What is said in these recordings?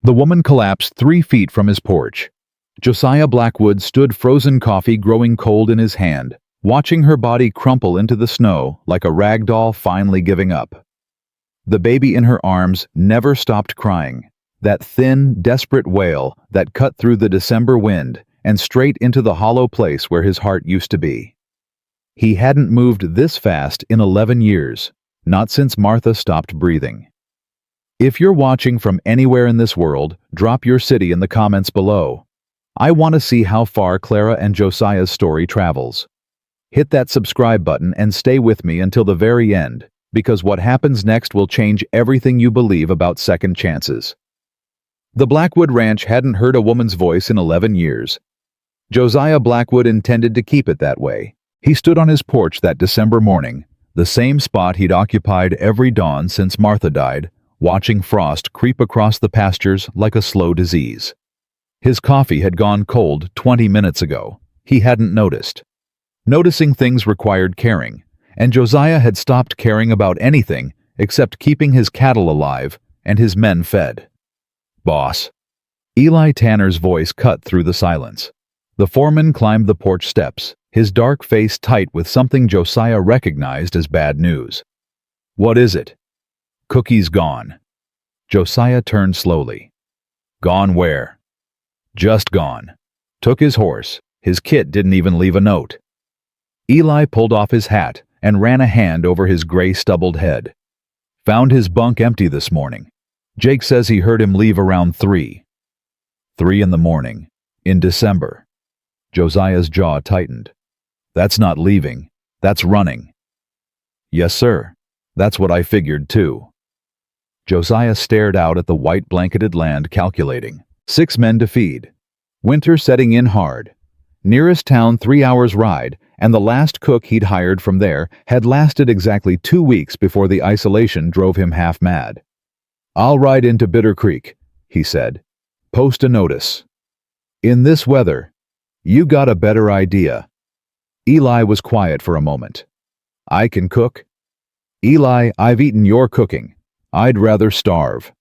The woman collapsed 3 feet from his porch. Josiah Blackwood stood, frozen coffee growing cold in his hand, watching her body crumple into the snow like a rag doll finally giving up. The baby in her arms never stopped crying, that thin, desperate wail that cut through the December wind and straight into the hollow place where his heart used to be. He hadn't moved this fast in 11 years, not since Martha stopped breathing. If you're watching from anywhere in this world, drop your city in the comments below. I want to see how far Clara and Josiah's story travels. Hit that subscribe button and stay with me until the very end, because what happens next will change everything you believe about second chances. The Blackwood Ranch hadn't heard a woman's voice in 11 years. Josiah Blackwood intended to keep it that way. He stood on his porch that December morning, the same spot he'd occupied every dawn since Martha died, watching frost creep across the pastures like a slow disease. His coffee had gone cold 20 minutes ago. He hadn't noticed. Noticing things required caring, and Josiah had stopped caring about anything except keeping his cattle alive and his men fed. "Boss." Eli Tanner's voice cut through the silence. The foreman climbed the porch steps, his dark face tight with something Josiah recognized as bad news. "What is it?" "Cookie's gone." Josiah turned slowly. "Gone where?" "Just gone. Took his horse. His kit didn't even leave a note." Eli pulled off his hat and ran a hand over his gray stubbled head. "Found his bunk empty this morning. Jake says he heard him leave around 3. 3 in the morning. In December." Josiah's jaw tightened. "That's not leaving. That's running." "Yes, sir. That's what I figured, too." Josiah stared out at the white blanketed land, calculating. 6 men to feed. Winter setting in hard. Nearest town 3 hours ride, and the last cook he'd hired from there had lasted exactly 2 weeks before the isolation drove him half mad. "I'll ride into Bitter Creek," he said. "Post a notice." "In this weather, you got a better idea." Eli was quiet for a moment. "I can cook." "Eli, I've eaten your cooking. I'd rather starve."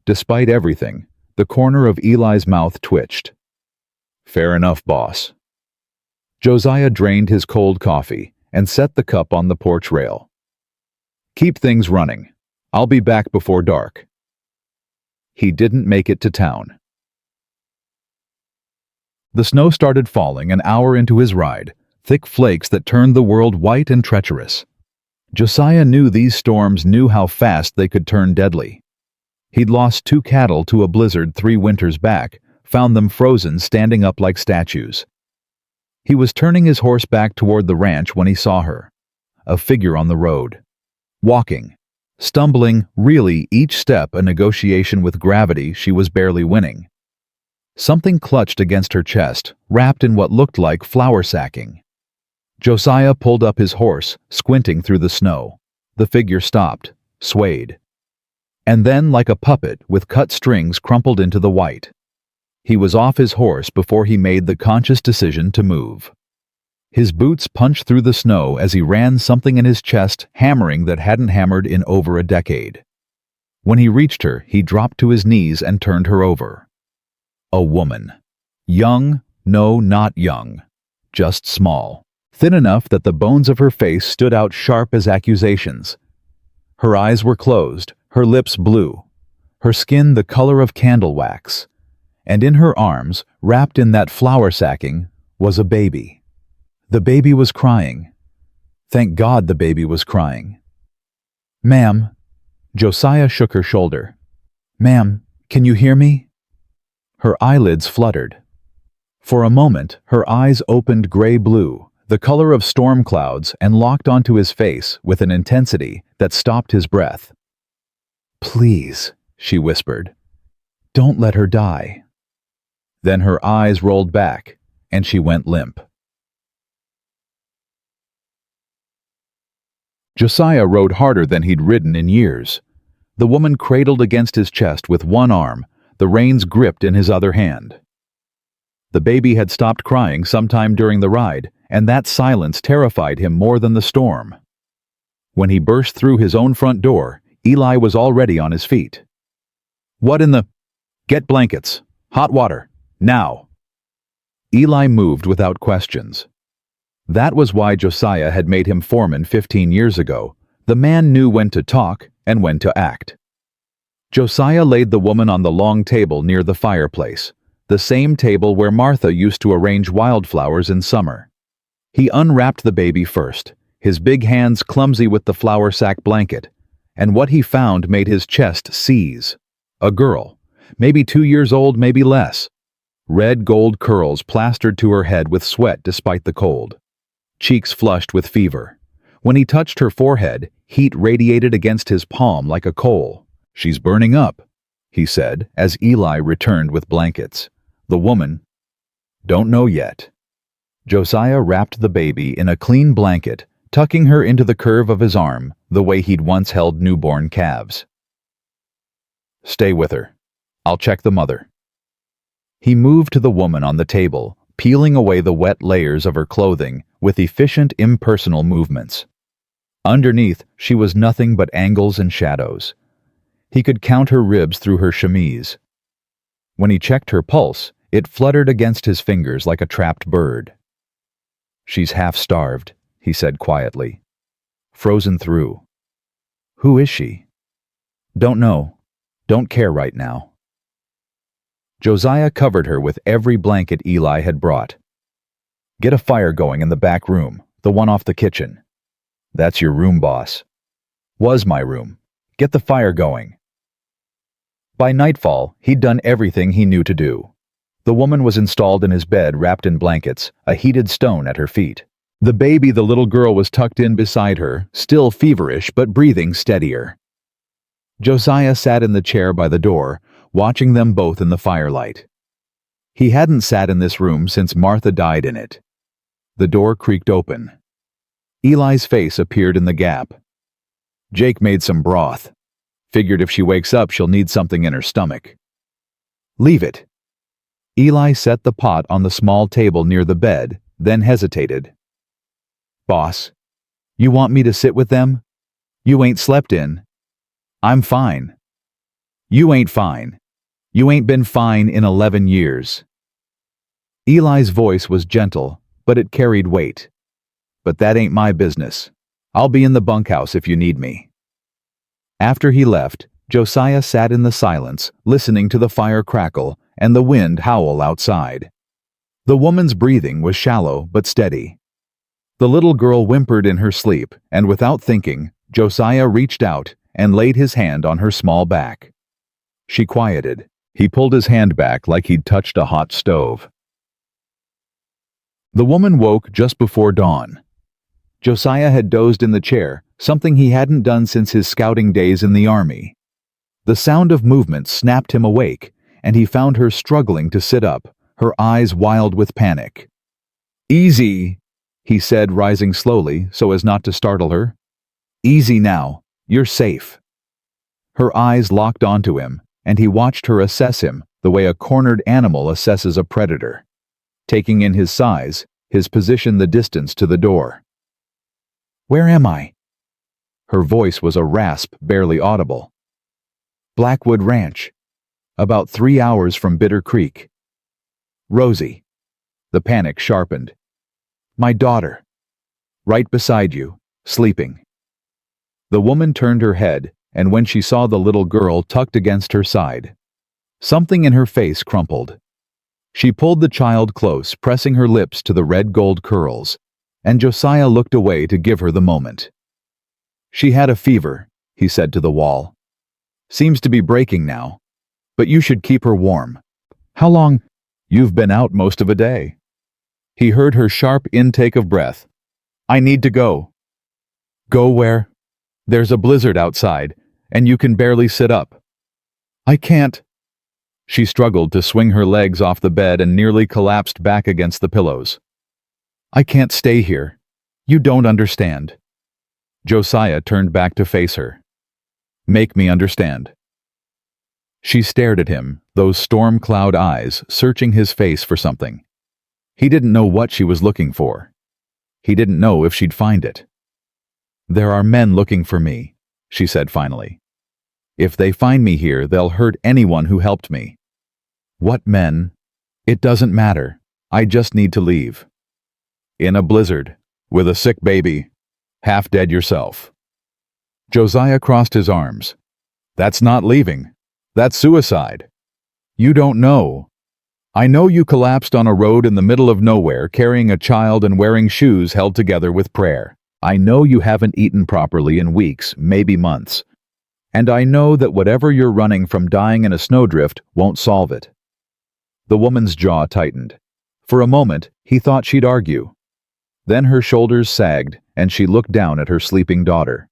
Despite everything, the corner of Eli's mouth twitched. "Fair enough, boss." Josiah drained his cold coffee and set the cup on the porch rail. "Keep things running. I'll be back before dark." He didn't make it to town. The snow started falling an hour into his ride, thick flakes that turned the world white and treacherous. Josiah knew these storms knew how fast they could turn deadly. He'd lost 2 cattle to a blizzard 3 winters back, found them frozen standing up like statues. He was turning his horse back toward the ranch when he saw her, a figure on the road. Walking, stumbling, really each step a negotiation with gravity she was barely winning. Something clutched against her chest, wrapped in what looked like flour sacking. Josiah pulled up his horse, squinting through the snow. The figure stopped, swayed. And then, like a puppet with cut strings crumpled into the white. He was off his horse before he made the conscious decision to move. His boots punched through the snow as he ran, something in his chest hammering that hadn't hammered in over a decade. When he reached her, he dropped to his knees and turned her over. A woman. Young, no, not young. Just small. Thin enough that the bones of her face stood out sharp as accusations. Her eyes were closed, her lips blue, her skin the color of candle wax. And in her arms, wrapped in that flour sacking, was a baby. The baby was crying. Thank God the baby was crying. "Ma'am." Josiah shook her shoulder. "Ma'am, can you hear me?" Her eyelids fluttered. For a moment, her eyes opened gray-blue, the color of storm clouds, and locked onto his face with an intensity that stopped his breath. "Please," she whispered. "Don't let her die." Then her eyes rolled back, and she went limp. Josiah rode harder than he'd ridden in years. The woman cradled against his chest with one arm, the reins gripped in his other hand. The baby had stopped crying sometime during the ride, and that silence terrified him more than the storm. When he burst through his own front door, Eli was already on his feet. "What in the—" Get blankets. Hot water. Now. Eli moved without questions. That was why Josiah had made him foreman 15 years ago. The man knew when to talk and when to act. Josiah laid the woman on the long table near the fireplace, the same table where Martha used to arrange wildflowers in summer. He unwrapped the baby first, his big hands clumsy with the flour sack blanket, and what he found made his chest seize. A girl, maybe 2 years old, maybe less. Red gold curls plastered to her head with sweat despite the cold. Cheeks flushed with fever. When he touched her forehead, heat radiated against his palm like a coal. "She's burning up," he said as Eli returned with blankets. The woman, "Don't know yet." Josiah wrapped the baby in a clean blanket, tucking her into the curve of his arm, the way he'd once held newborn calves. "Stay with her. I'll check the mother." He moved to the woman on the table, peeling away the wet layers of her clothing with efficient, impersonal movements. Underneath, she was nothing but angles and shadows. He could count her ribs through her chemise. When he checked her pulse, it fluttered against his fingers like a trapped bird. "She's half-starved," he said quietly. "Frozen through." "Who is she?" "Don't know. Don't care right now." Josiah covered her with every blanket Eli had brought. "Get a fire going in the back room, the one off the kitchen." "That's your room, boss." "Was my room. Get the fire going." By nightfall, he'd done everything he knew to do. The woman was installed in his bed wrapped in blankets, a heated stone at her feet. The baby, the little girl, was tucked in beside her, still feverish but breathing steadier. Josiah sat in the chair by the door, watching them both in the firelight. He hadn't sat in this room since Martha died in it. The door creaked open. Eli's face appeared in the gap. "Jake made some broth. Figured if she wakes up, she'll need something in her stomach." "Leave it." Eli set the pot on the small table near the bed, then hesitated. "Boss, you want me to sit with them? You ain't slept in." "I'm fine." "You ain't fine. You ain't been fine in 11 years. Eli's voice was gentle, but it carried weight. "But that ain't my business. I'll be in the bunkhouse if you need me." After he left, Josiah sat in the silence, listening to the fire crackle and the wind howl outside. The woman's breathing was shallow but steady. The little girl whimpered in her sleep, and without thinking, Josiah reached out and laid his hand on her small back. She quieted. He pulled his hand back like he'd touched a hot stove. The woman woke just before dawn. Josiah had dozed in the chair, something he hadn't done since his scouting days in the army. The sound of movement snapped him awake, and he found her struggling to sit up, her eyes wild with panic. "Easy," he said, rising slowly so as not to startle her. "Easy now. You're safe." Her eyes locked onto him, and he watched her assess him the way a cornered animal assesses a predator, taking in his size, his position, the distance to the door. "Where am I?" Her voice was a rasp barely audible. "Blackwood Ranch. About 3 hours from Bitter Creek." "Rosie." The panic sharpened. "My daughter. Right beside you, sleeping." The woman turned her head, and when she saw the little girl tucked against her side, something in her face crumpled. She pulled the child close, pressing her lips to the red gold curls, and Josiah looked away to give her the moment. "She had a fever," he said to the wall. "Seems to be breaking now. But you should keep her warm." "How long?" "You've been out most of a day." He heard her sharp intake of breath. "I need to go." "Go where?" "There's a blizzard outside, and you can barely sit up." "I can't." She struggled to swing her legs off the bed and nearly collapsed back against the pillows. "I can't stay here. You don't understand." Josiah turned back to face her. "Make me understand." She stared at him, those storm cloud eyes searching his face for something. He didn't know what she was looking for. He didn't know if she'd find it. "There are men looking for me," she said finally. "If they find me here, they'll hurt anyone who helped me. What men? It doesn't matter. I just need to leave. In a blizzard, with a sick baby, half dead yourself. Josiah crossed his arms. That's not leaving. That's suicide. You don't know. I know you collapsed on a road in the middle of nowhere carrying a child and wearing shoes held together with prayer. I know you haven't eaten properly in weeks, maybe months. And I know that whatever you're running from dying in a snowdrift won't solve it. The woman's jaw tightened. For a moment, he thought she'd argue. Then her shoulders sagged, and she looked down at her sleeping daughter.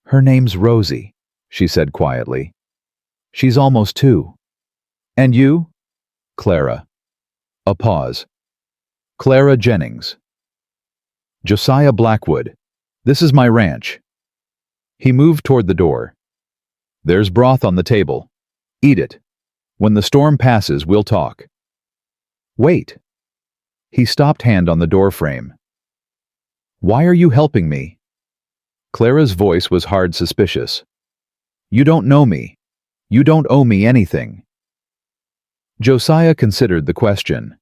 Her name's Rosie, she said quietly. She's almost 2. And you? Clara. A pause. Clara Jennings. Josiah Blackwood. This is my ranch. He moved toward the door. There's broth on the table. Eat it. When the storm passes, we'll talk. Wait. He stopped hand on the door frame. Why are you helping me? Clara's voice was hard, suspicious. You don't know me. You don't owe me anything. Josiah considered the question.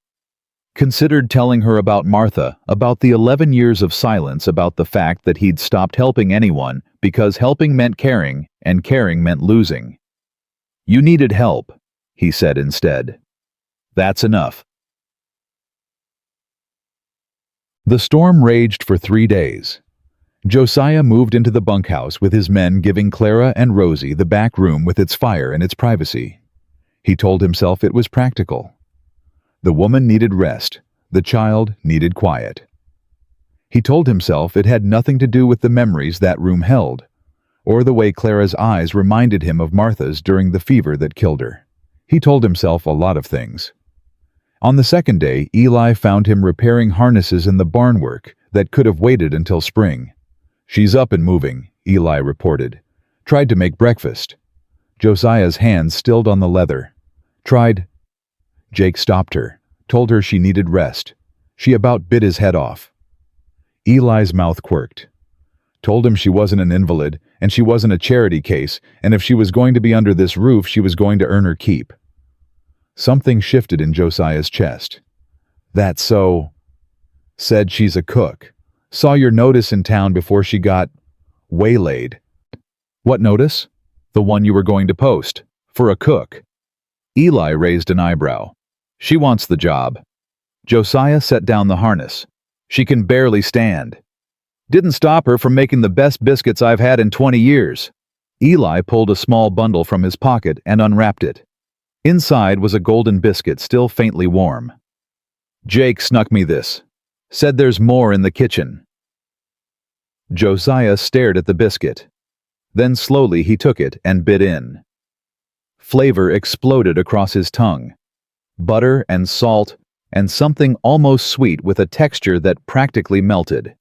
Considered telling her about Martha, about the 11 years of silence, about the fact that he'd stopped helping anyone because helping meant caring, and caring meant losing. You needed help, he said instead. That's enough. The storm raged for 3 days. Josiah moved into the bunkhouse with his men, giving Clara and Rosie the back room with its fire and its privacy. He told himself it was practical. The woman needed rest. The child needed quiet. He told himself it had nothing to do with the memories that room held, or the way Clara's eyes reminded him of Martha's during the fever that killed her. He told himself a lot of things. On the second day, Eli found him repairing harnesses in the barn work that could have waited until spring. She's up and moving, Eli reported. Tried to make breakfast. Josiah's hands stilled on the leather. Tried. Jake stopped her, told her she needed rest. She about bit his head off. Eli's mouth quirked. Told him she wasn't an invalid, and she wasn't a charity case, and if she was going to be under this roof, she was going to earn her keep. Something shifted in Josiah's chest. That's so. Said she's a cook. Saw your notice in town before she got waylaid. What notice? The one you were going to post. For a cook. Eli raised an eyebrow. She wants the job. Josiah set down the harness. She can barely stand. Didn't stop her from making the best biscuits I've had in 20 years. Eli pulled a small bundle from his pocket and unwrapped it. Inside was a golden biscuit, still faintly warm. Jake snuck me this. Said there's more in the kitchen. Josiah stared at the biscuit. Then slowly he took it and bit in. Flavor exploded across his tongue. Butter and salt and something almost sweet with a texture that practically melted.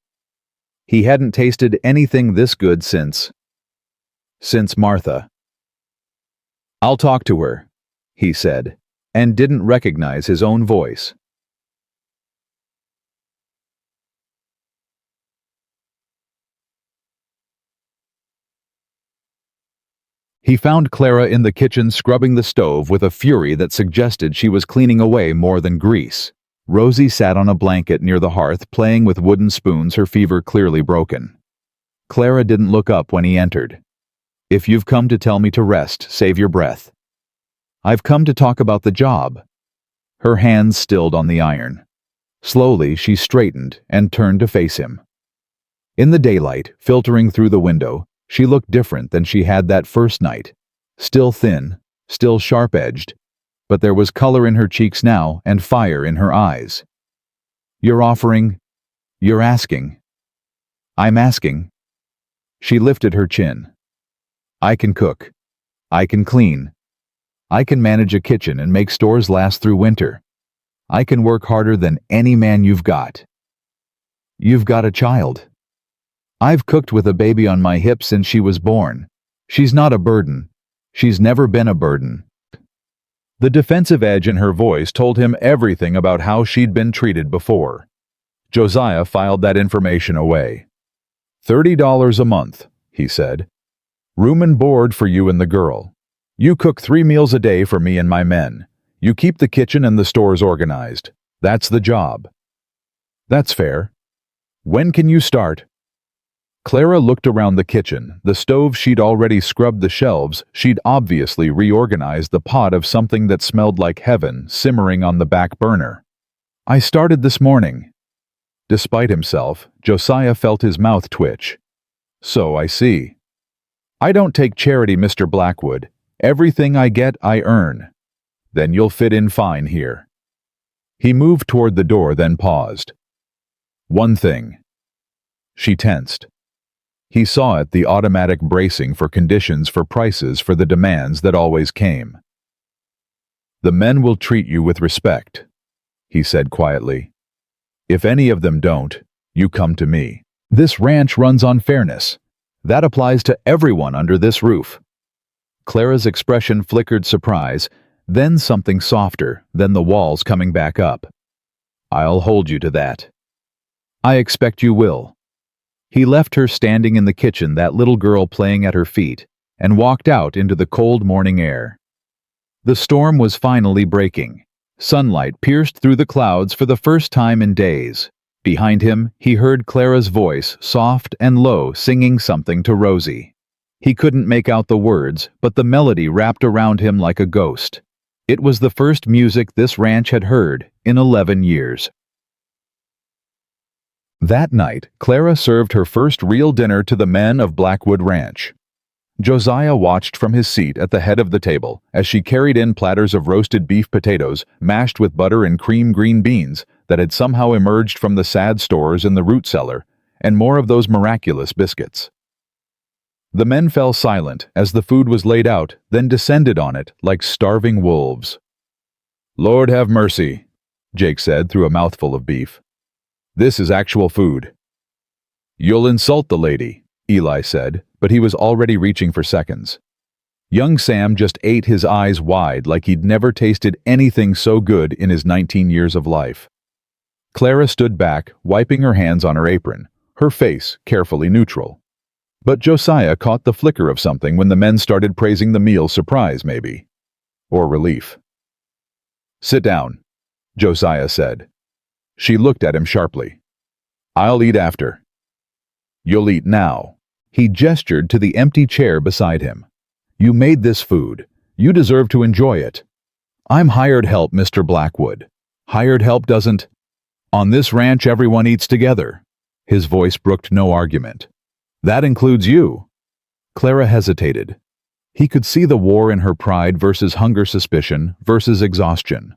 He hadn't tasted anything this good since Martha. I'll talk to her, he said, and didn't recognize his own voice. He found Clara in the kitchen scrubbing the stove with a fury that suggested she was cleaning away more than grease. Rosie sat on a blanket near the hearth playing with wooden spoons, her fever clearly broken. Clara didn't look up when he entered. If you've come to tell me to rest, save your breath. I've come to talk about the job. Her hands stilled on the iron. Slowly she straightened and turned to face him. In the daylight, filtering through the window, she looked different than she had that first night. Still thin, still sharp-edged, but there was color in her cheeks now and fire in her eyes. You're offering? You're asking? I'm asking. She lifted her chin. I can cook. I can clean. I can manage a kitchen and make stores last through winter. I can work harder than any man you've got. You've got a child. I've cooked with a baby on my hip since she was born. She's not a burden. She's never been a burden. The defensive edge in her voice told him everything about how she'd been treated before. Josiah filed that information away. $30 a month, he said. Room and board for you and the girl. You cook 3 meals a day for me and my men. You keep the kitchen and the stores organized. That's the job. That's fair. When can you start? Clara looked around the kitchen. The stove she'd already scrubbed the shelves. She'd obviously reorganized the pot of something that smelled like heaven simmering on the back burner. I started this morning. Despite himself, Josiah felt his mouth twitch. So I see. I don't take charity, Mr. Blackwood. Everything I get, I earn. Then you'll fit in fine here. He moved toward the door, then paused. One thing. She tensed. He saw it, the automatic bracing for conditions, for prices, for the demands that always came. The men will treat you with respect, he said quietly. If any of them don't, you come to me. This ranch runs on fairness. That applies to everyone under this roof. Clara's expression flickered surprise, then something softer, then the walls coming back up. I'll hold you to that. I expect you will. He left her standing in the kitchen, that little girl playing at her feet, and walked out into the cold morning air. The storm was finally breaking. Sunlight pierced through the clouds for the first time in days. Behind him, he heard Clara's voice, soft and low, singing something to Rosie. He couldn't make out the words, but the melody wrapped around him like a ghost. It was the first music this ranch had heard in 11 years. That night, Clara served her first real dinner to the men of Blackwood Ranch. Josiah watched from his seat at the head of the table as she carried in platters of roasted beef potatoes mashed with butter and cream green beans that had somehow emerged from the sad stores in the root cellar, and more of those miraculous biscuits. The men fell silent as the food was laid out, then descended on it like starving wolves. Lord have mercy, Jake said through a mouthful of beef. This is actual food. You'll insult the lady, Eli said, but he was already reaching for seconds. Young Sam just ate, his eyes wide like he'd never tasted anything so good in his 19 years of life. Clara stood back, wiping her hands on her apron, her face carefully neutral. But Josiah caught the flicker of something when the men started praising the meal. Surprise, maybe. Or relief. Sit down, Josiah said. She looked at him sharply. I'll eat after. You'll eat now. He gestured to the empty chair beside him. You made this food. You deserve to enjoy it. I'm hired help, Mr. Blackwood. Hired help doesn't... On this ranch, everyone eats together. His voice brooked no argument. That includes you. Clara hesitated. He could see the war in her, pride versus hunger, suspicion versus exhaustion.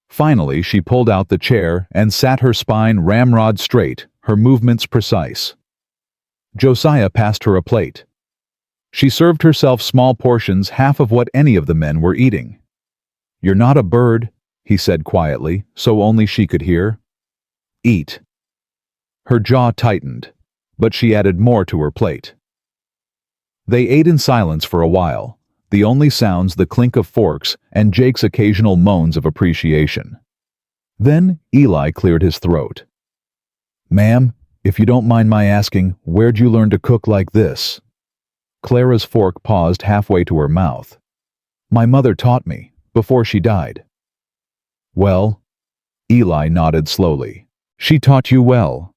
Finally, she pulled out the chair and sat, her spine ramrod straight, her movements precise. Josiah passed her a plate. She served herself small portions, half of what any of the men were eating. You're not a bird, he said quietly, so only she could hear. Eat. Her jaw tightened, but she added more to her plate. They ate in silence for a while, the only sounds the clink of forks and Jake's occasional moans of appreciation. Then Eli cleared his throat. Ma'am, if you don't mind my asking, where'd you learn to cook like this? Clara's fork paused halfway to her mouth. My mother taught me, before she died. Well, Eli nodded slowly. She taught you well.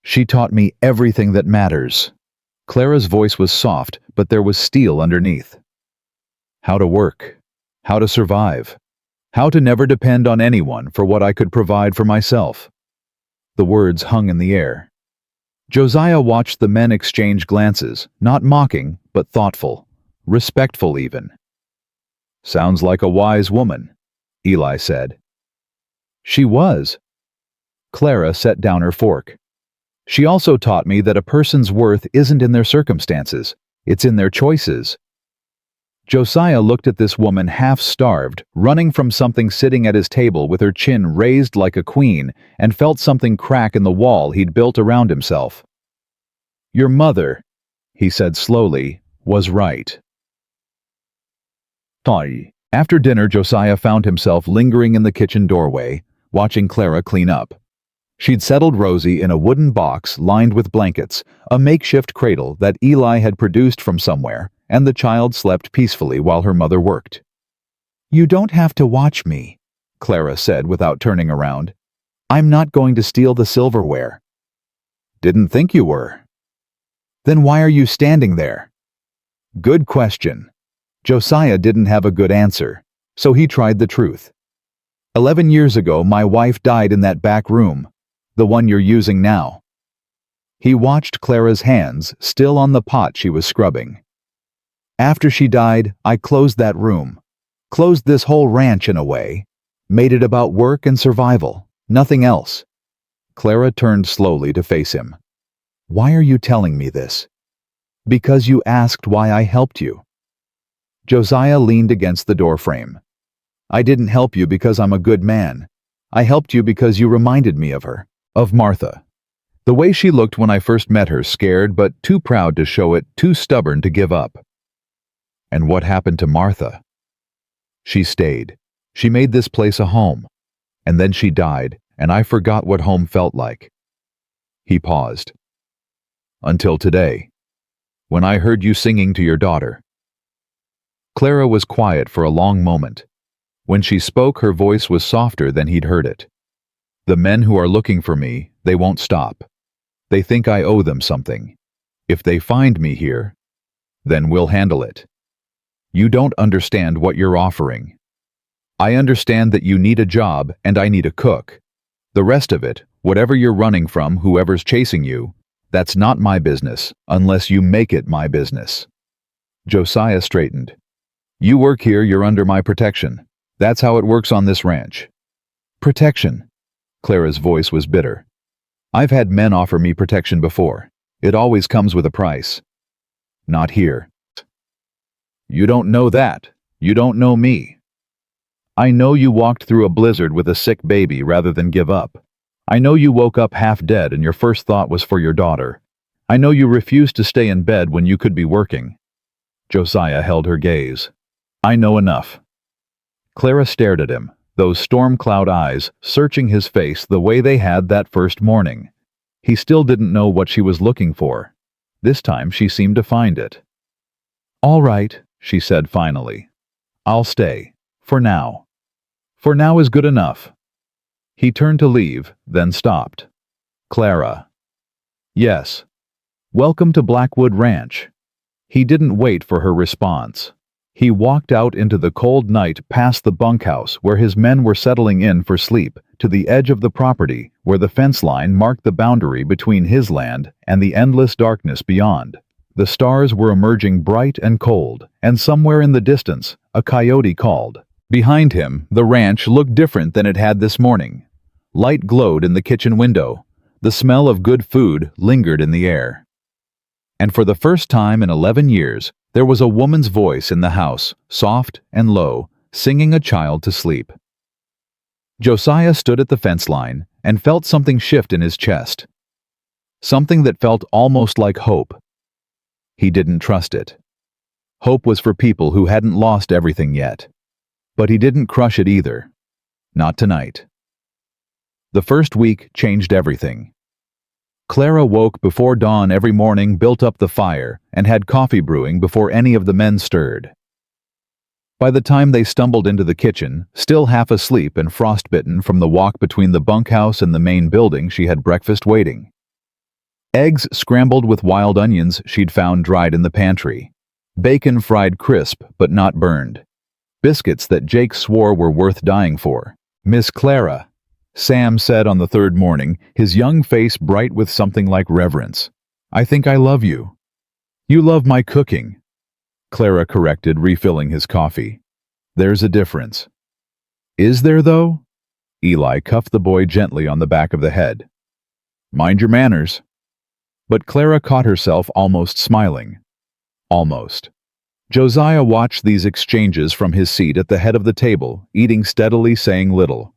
She taught me everything that matters. Clara's voice was soft, but there was steel underneath. How to work, how to survive, how to never depend on anyone for what I could provide for myself. The words hung in the air. Josiah watched the men exchange glances, not mocking, but thoughtful, respectful even. Sounds like a wise woman, Eli said. She was. Clara set down her fork. She also taught me that a person's worth isn't in their circumstances, it's in their choices. Josiah looked at this woman half-starved, running from something, sitting at his table with her chin raised like a queen, and felt something crack in the wall he'd built around himself. Your mother, he said slowly, was right. After dinner, Josiah found himself lingering in the kitchen doorway, watching Clara clean up. She'd settled Rosie in a wooden box lined with blankets, a makeshift cradle that Eli had produced from somewhere, and the child slept peacefully while her mother worked. You don't have to watch me, Clara said without turning around. I'm not going to steal the silverware. Didn't think you were. Then why are you standing there? Good question. Josiah didn't have a good answer, so he tried the truth. 11 years ago, my wife died in that back room, the one you're using now. He watched Clara's hands still on the pot she was scrubbing. After she died, I closed that room, closed this whole ranch in a way, made it about work and survival, nothing else. Clara turned slowly to face him. Why are you telling me this? Because you asked why I helped you. Josiah leaned against the doorframe. I didn't help you because I'm a good man. I helped you because you reminded me of her, of Martha. The way she looked when I first met her, scared but too proud to show it, too stubborn to give up. And what happened to Martha? She stayed. She made this place a home. And then she died, and I forgot what home felt like. He paused. Until today, when I heard you singing to your daughter. Clara was quiet for a long moment. When she spoke, her voice was softer than he'd heard it. The men who are looking for me, they won't stop. They think I owe them something. If they find me here, then we'll handle it. You don't understand what you're offering. I understand that you need a job and I need a cook. The rest of it, whatever you're running from, whoever's chasing you, that's not my business unless you make it my business. Josiah straightened. You work here, you're under my protection. That's how it works on this ranch. Protection. Clara's voice was bitter. I've had men offer me protection before. It always comes with a price. Not here. You don't know that. You don't know me. I know you walked through a blizzard with a sick baby rather than give up. I know you woke up half dead and your first thought was for your daughter. I know you refused to stay in bed when you could be working. Josiah held her gaze. I know enough. Clara stared at him, those storm cloud eyes searching his face the way they had that first morning. He still didn't know what she was looking for. This time she seemed to find it. All right, she said finally. I'll stay. For now. For now is good enough. He turned to leave, then stopped. Clara. Yes. Welcome to Blackwood Ranch. He didn't wait for her response. He walked out into the cold night past the bunkhouse where his men were settling in for sleep, to the edge of the property where the fence line marked the boundary between his land and the endless darkness beyond. The stars were emerging bright and cold, and somewhere in the distance, a coyote called. Behind him, the ranch looked different than it had this morning. Light glowed in the kitchen window. The smell of good food lingered in the air. And for the first time in 11 years, there was a woman's voice in the house, soft and low, singing a child to sleep. Josiah stood at the fence line and felt something shift in his chest. Something that felt almost like hope. He didn't trust it. Hope was for people who hadn't lost everything yet. But he didn't crush it either. Not tonight. The first week changed everything. Clara woke before dawn every morning, built up the fire, and had coffee brewing before any of the men stirred. By the time they stumbled into the kitchen, still half asleep and frostbitten from the walk between the bunkhouse and the main building, she had breakfast waiting. Eggs scrambled with wild onions she'd found dried in the pantry. Bacon fried crisp but not burned. Biscuits that Jake swore were worth dying for. Miss Clara, Sam said on the third morning, his young face bright with something like reverence. I think I love you. You love my cooking. Clara corrected, refilling his coffee. There's a difference. Is there, though? Eli cuffed the boy gently on the back of the head. Mind your manners. But Clara caught herself almost smiling. Almost. Josiah watched these exchanges from his seat at the head of the table, eating steadily, saying little.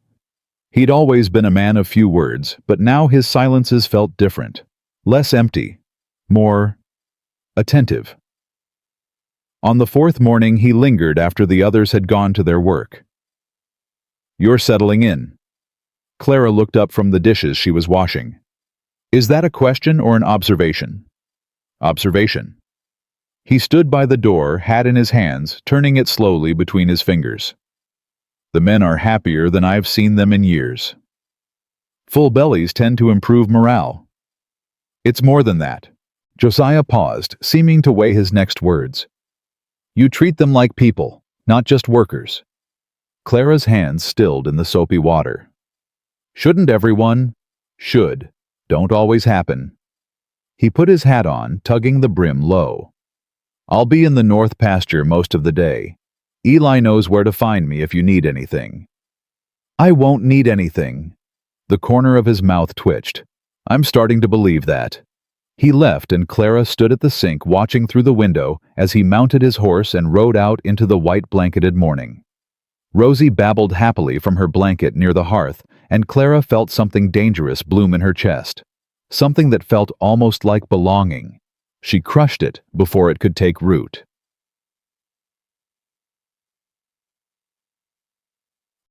He'd always been a man of few words, but now his silences felt different. Less empty. More attentive. On the fourth morning, he lingered after the others had gone to their work. You're settling in. Clara looked up from the dishes she was washing. Is that a question or an observation? Observation. He stood by the door, hat in his hands, turning it slowly between his fingers. The men are happier than I've seen them in years. Full bellies tend to improve morale. It's more than that. Josiah paused, seeming to weigh his next words. You treat them like people, not just workers. Clara's hands stilled in the soapy water. Shouldn't everyone? Should. Don't always happen. He put his hat on, tugging the brim low. I'll be in the north pasture most of the day. Eli knows where to find me if you need anything. I won't need anything. The corner of his mouth twitched. I'm starting to believe that. He left and Clara stood at the sink watching through the window as he mounted his horse and rode out into the white-blanketed morning. Rosie babbled happily from her blanket near the hearth, and Clara felt something dangerous bloom in her chest. Something that felt almost like belonging. She crushed it before it could take root.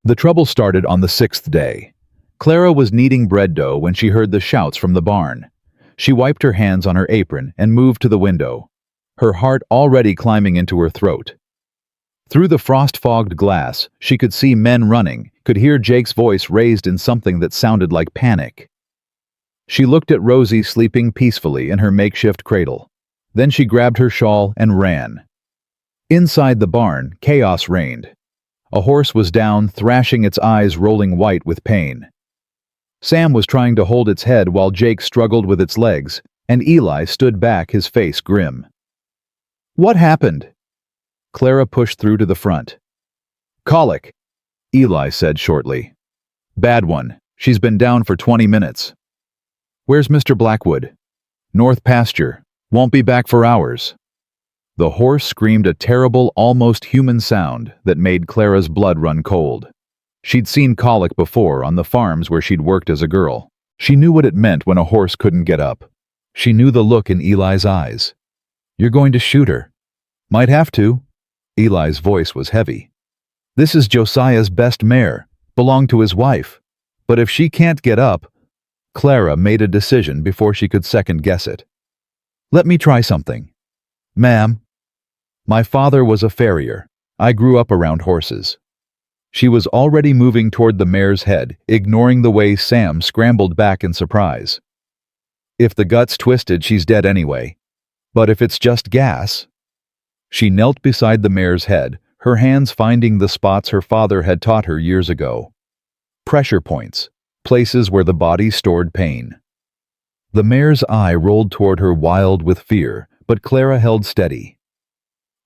The trouble started on the 6th day. Clara was kneading bread dough when she heard the shouts from the barn. She wiped her hands on her apron and moved to the window, her heart already climbing into her throat. Through the frost-fogged glass, she could see men running, could hear Jake's voice raised in something that sounded like panic. She looked at Rosie sleeping peacefully in her makeshift cradle. Then she grabbed her shawl and ran. Inside the barn, chaos reigned. A horse was down, thrashing, its eyes rolling white with pain. Sam was trying to hold its head while Jake struggled with its legs, and Eli stood back, his face grim. What happened? Clara pushed through to the front. Colic, Eli said shortly. Bad one. She's been down for 20 minutes. Where's Mr. Blackwood? North pasture. Won't be back for hours. The horse screamed a terrible, almost human sound that made Clara's blood run cold. She'd seen colic before on the farms where she'd worked as a girl. She knew what it meant when a horse couldn't get up. She knew the look in Eli's eyes. You're going to shoot her. Might have to. Eli's voice was heavy. This is Josiah's best mare, belonged to his wife. But if she can't get up... Clara made a decision before she could second-guess it. Let me try something. Ma'am. My father was a farrier. I grew up around horses. She was already moving toward the mare's head, ignoring the way Sam scrambled back in surprise. If the gut's twisted, she's dead anyway. But if it's just gas... She knelt beside the mare's head, her hands finding the spots her father had taught her years ago. Pressure points, places where the body stored pain. The mare's eye rolled toward her wild with fear, but Clara held steady.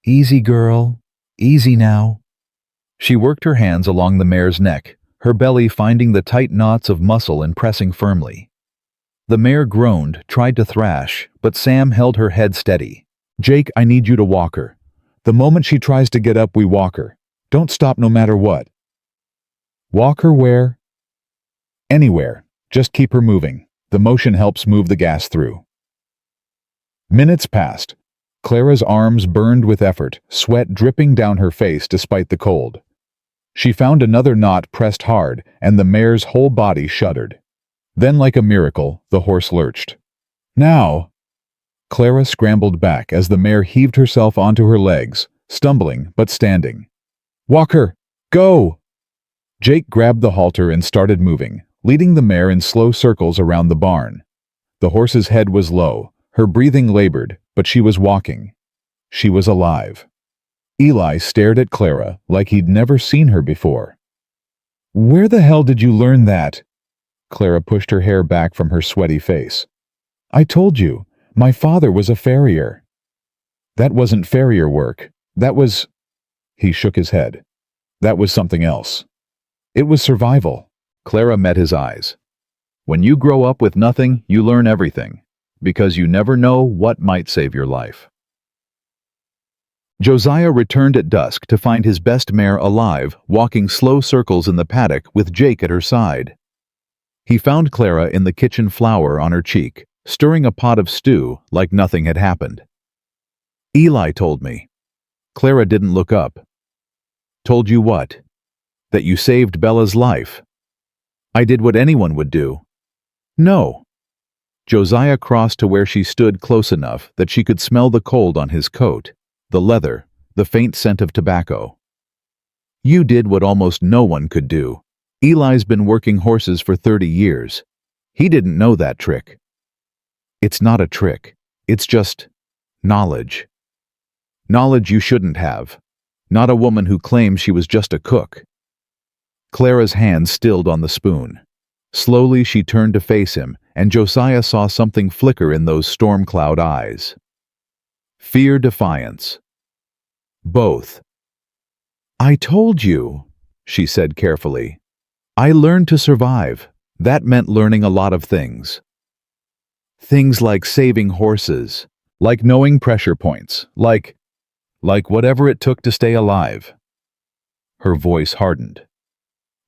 Easy, girl. Easy now. She worked her hands along the mare's neck, her belly finding the tight knots of muscle and pressing firmly. The mare groaned, tried to thrash, but Sam held her head steady. Jake, I need you to walk her. The moment she tries to get up, we walk her. Don't stop no matter what. Walk her where? Anywhere. Just keep her moving. The motion helps move the gas through. Minutes passed. Clara's arms burned with effort, sweat dripping down her face despite the cold. She found another knot pressed hard, and the mare's whole body shuddered. Then, like a miracle, the horse lurched. Now! Clara scrambled back as the mare heaved herself onto her legs, stumbling but standing. Walk her! Go! Jake grabbed the halter and started moving, leading the mare in slow circles around the barn. The horse's head was low, her breathing labored, but she was walking. She was alive. Eli stared at Clara like he'd never seen her before. Where the hell did you learn that? Clara pushed her hair back from her sweaty face. I told you. My father was a farrier. That wasn't farrier work. That was... He shook his head. That was something else. It was survival. Clara met his eyes. When you grow up with nothing, you learn everything, because you never know what might save your life. Josiah returned at dusk to find his best mare alive, walking slow circles in the paddock with Jake at her side. He found Clara in the kitchen flour on her cheek, stirring a pot of stew like nothing had happened. Eli told me. Clara didn't look up. Told you what? That you saved Bella's life. I did what anyone would do. No. Josiah crossed to where she stood close enough that she could smell the cold on his coat, the leather, the faint scent of tobacco. You did what almost no one could do. Eli's been working horses for 30 years. He didn't know that trick. It's not a trick. It's just knowledge. Knowledge you shouldn't have. Not a woman who claims she was just a cook. Clara's hand stilled on the spoon. Slowly she turned to face him, and Josiah saw something flicker in those storm cloud eyes. Fear, defiance. Both. I told you, she said carefully. I learned to survive. That meant learning a lot of things. Things like saving horses, like knowing pressure points, like whatever it took to stay alive. Her voice hardened.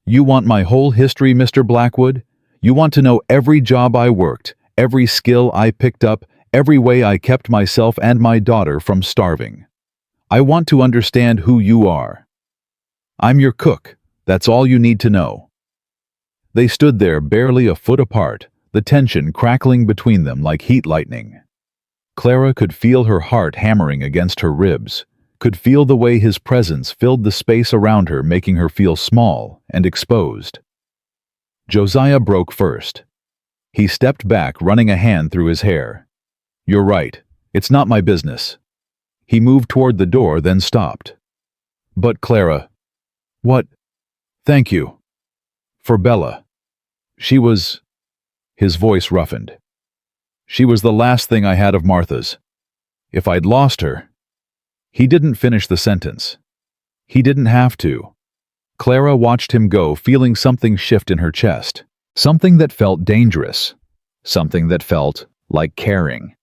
You want my whole history, Mr. Blackwood? You want to know every job I worked, every skill I picked up, every way I kept myself and my daughter from starving. I want to understand who you are. I'm your cook. That's all you need to know. They stood there barely a foot apart, the tension crackling between them like heat lightning. Clara could feel her heart hammering against her ribs, could feel the way his presence filled the space around her, making her feel small and exposed. Josiah broke first. He stepped back, running a hand through his hair. You're right. It's not my business. He moved toward the door, then stopped. But Clara... What? Thank you. For Bella. She was... His voice roughened. She was the last thing I had of Martha's. If I'd lost her... He didn't finish the sentence. He didn't have to. Clara watched him go, feeling something shift in her chest. Something that felt dangerous. Something that felt like caring.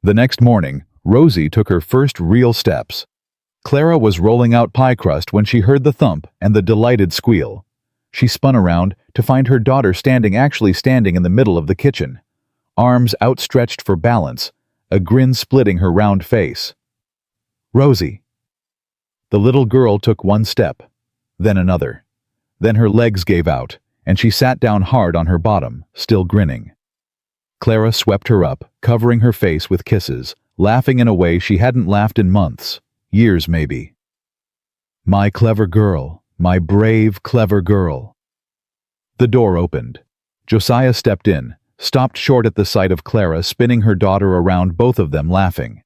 The next morning, Rosie took her first real steps. Clara was rolling out pie crust when she heard the thump and the delighted squeal. She spun around to find her daughter actually standing in the middle of the kitchen, arms outstretched for balance, a grin splitting her round face. Rosie. The little girl took one step, then another. Then her legs gave out, and she sat down hard on her bottom, still grinning. Clara swept her up, covering her face with kisses, laughing in a way she hadn't laughed in months, years maybe. My clever girl, my brave, clever girl. The door opened. Josiah stepped in, stopped short at the sight of Clara spinning her daughter around, both of them laughing.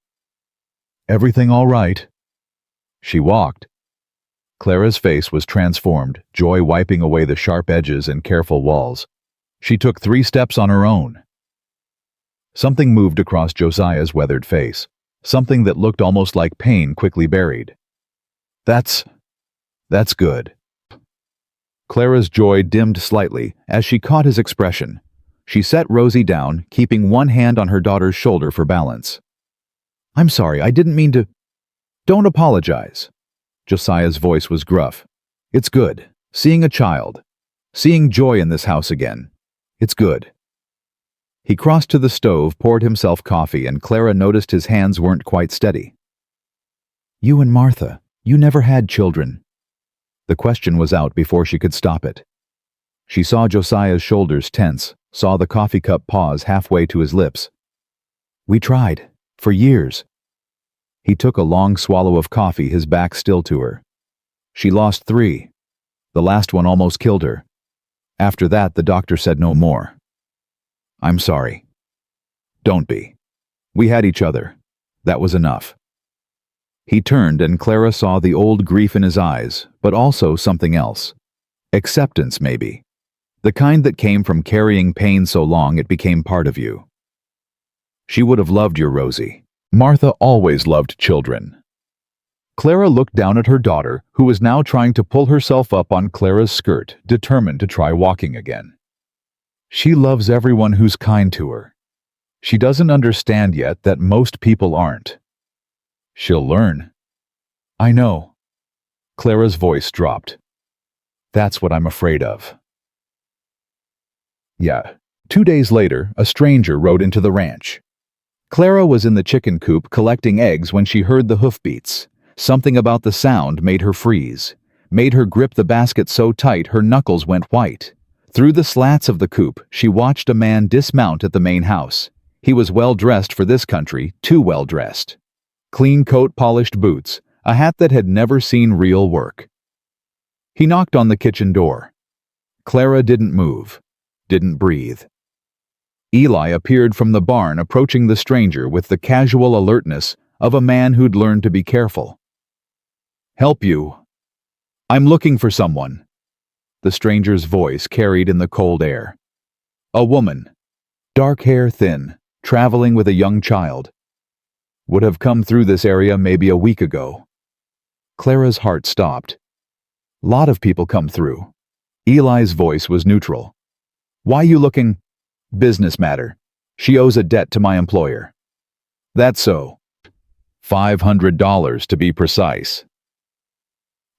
Everything all right? She walked. Clara's face was transformed, joy wiping away the sharp edges and careful walls. She took 3 steps on her own. Something moved across Josiah's weathered face, something that looked almost like pain quickly buried. That's good. Clara's joy dimmed slightly as she caught his expression. She set Rosie down, keeping one hand on her daughter's shoulder for balance. I'm sorry, I didn't mean to... Don't apologize. Josiah's voice was gruff. It's good. Seeing a child. Seeing joy in this house again. It's good. He crossed to the stove, poured himself coffee, and Clara noticed his hands weren't quite steady. You and Martha, you never had children. The question was out before she could stop it. She saw Josiah's shoulders tense, saw the coffee cup pause halfway to his lips. We tried, for years. He took a long swallow of coffee, his back still to her. She lost 3. The last one almost killed her. After that, the doctor said no more. I'm sorry. Don't be. We had each other. That was enough. He turned and Clara saw the old grief in his eyes, but also something else. Acceptance, maybe. The kind that came from carrying pain so long it became part of you. She would have loved your Rosie. Martha always loved children. Clara looked down at her daughter, who was now trying to pull herself up on Clara's skirt, determined to try walking again. She loves everyone who's kind to her. She doesn't understand yet that most people aren't. She'll learn. I know. Clara's voice dropped. That's what I'm afraid of. Yeah. 2 days later, a stranger rode into the ranch. Clara was in the chicken coop collecting eggs when she heard the hoofbeats. Something about the sound made her freeze, made her grip the basket so tight her knuckles went white. Through the slats of the coop, she watched a man dismount at the main house. He was well dressed for this country, too well dressed. Clean coat, polished boots, a hat that had never seen real work. He knocked on the kitchen door. Clara didn't move, didn't breathe. Eli appeared from the barn, approaching the stranger with the casual alertness of a man who'd learned to be careful. "Help you. I'm looking for someone." The stranger's voice carried in the cold air. A woman, dark hair thin, traveling with a young child. Would have come through this area maybe a week ago. Clara's heart stopped. Lot of people come through. Eli's voice was neutral. "Why you looking?" "Business matter. She owes a debt to my employer." "That's so. $500 to be precise."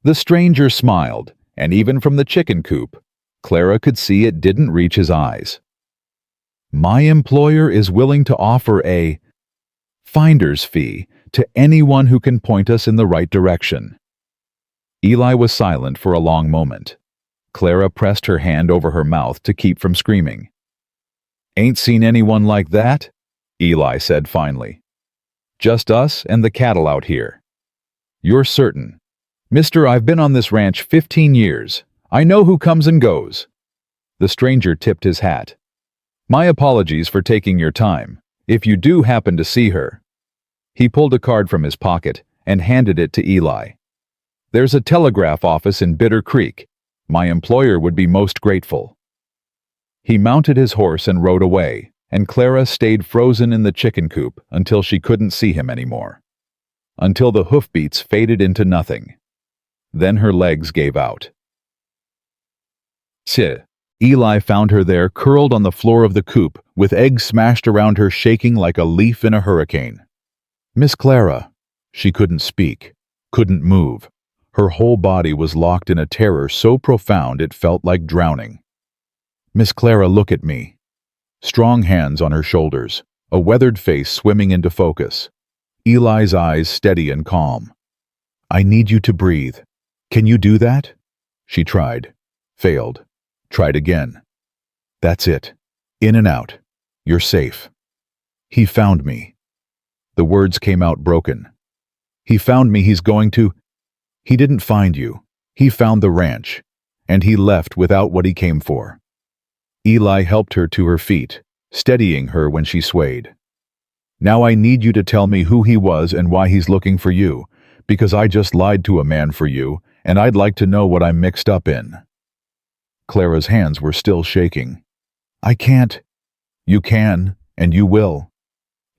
The stranger smiled, and even from the chicken coop, Clara could see it didn't reach his eyes. "My employer is willing to offer a finder's fee to anyone who can point us in the right direction." Eli was silent for a long moment. Clara pressed her hand over her mouth to keep from screaming. "Ain't seen anyone like that," Eli said finally. "Just us and the cattle out here." "You're certain?" "Mister, I've been on this ranch 15 years. I know who comes and goes." The stranger tipped his hat. "My apologies for taking your time. If you do happen to see her." He pulled a card from his pocket and handed it to Eli. "There's a telegraph office in Bitter Creek. My employer would be most grateful." He mounted his horse and rode away, and Clara stayed frozen in the chicken coop until she couldn't see him anymore. Until the hoofbeats faded into nothing. Then her legs gave out. "Tch." Eli found her there, curled on the floor of the coop, with eggs smashed around her, shaking like a leaf in a hurricane. "Miss Clara." She couldn't speak, couldn't move. Her whole body was locked in a terror so profound it felt like drowning. "Miss Clara, look at me." Strong hands on her shoulders, a weathered face swimming into focus. Eli's eyes steady and calm. "I need you to breathe. Can you do that?" She tried, failed, tried again. "That's it. In and out. You're safe." "He found me." The words came out broken. "He found me. He's going to—" "He didn't find you. He found the ranch. And he left without what he came for." Eli helped her to her feet, steadying her when she swayed. "Now I need you to tell me who he was and why he's looking for you, because I just lied to a man for you, and I'd like to know what I'm mixed up in." Clara's hands were still shaking. "I can't." "You can, and you will."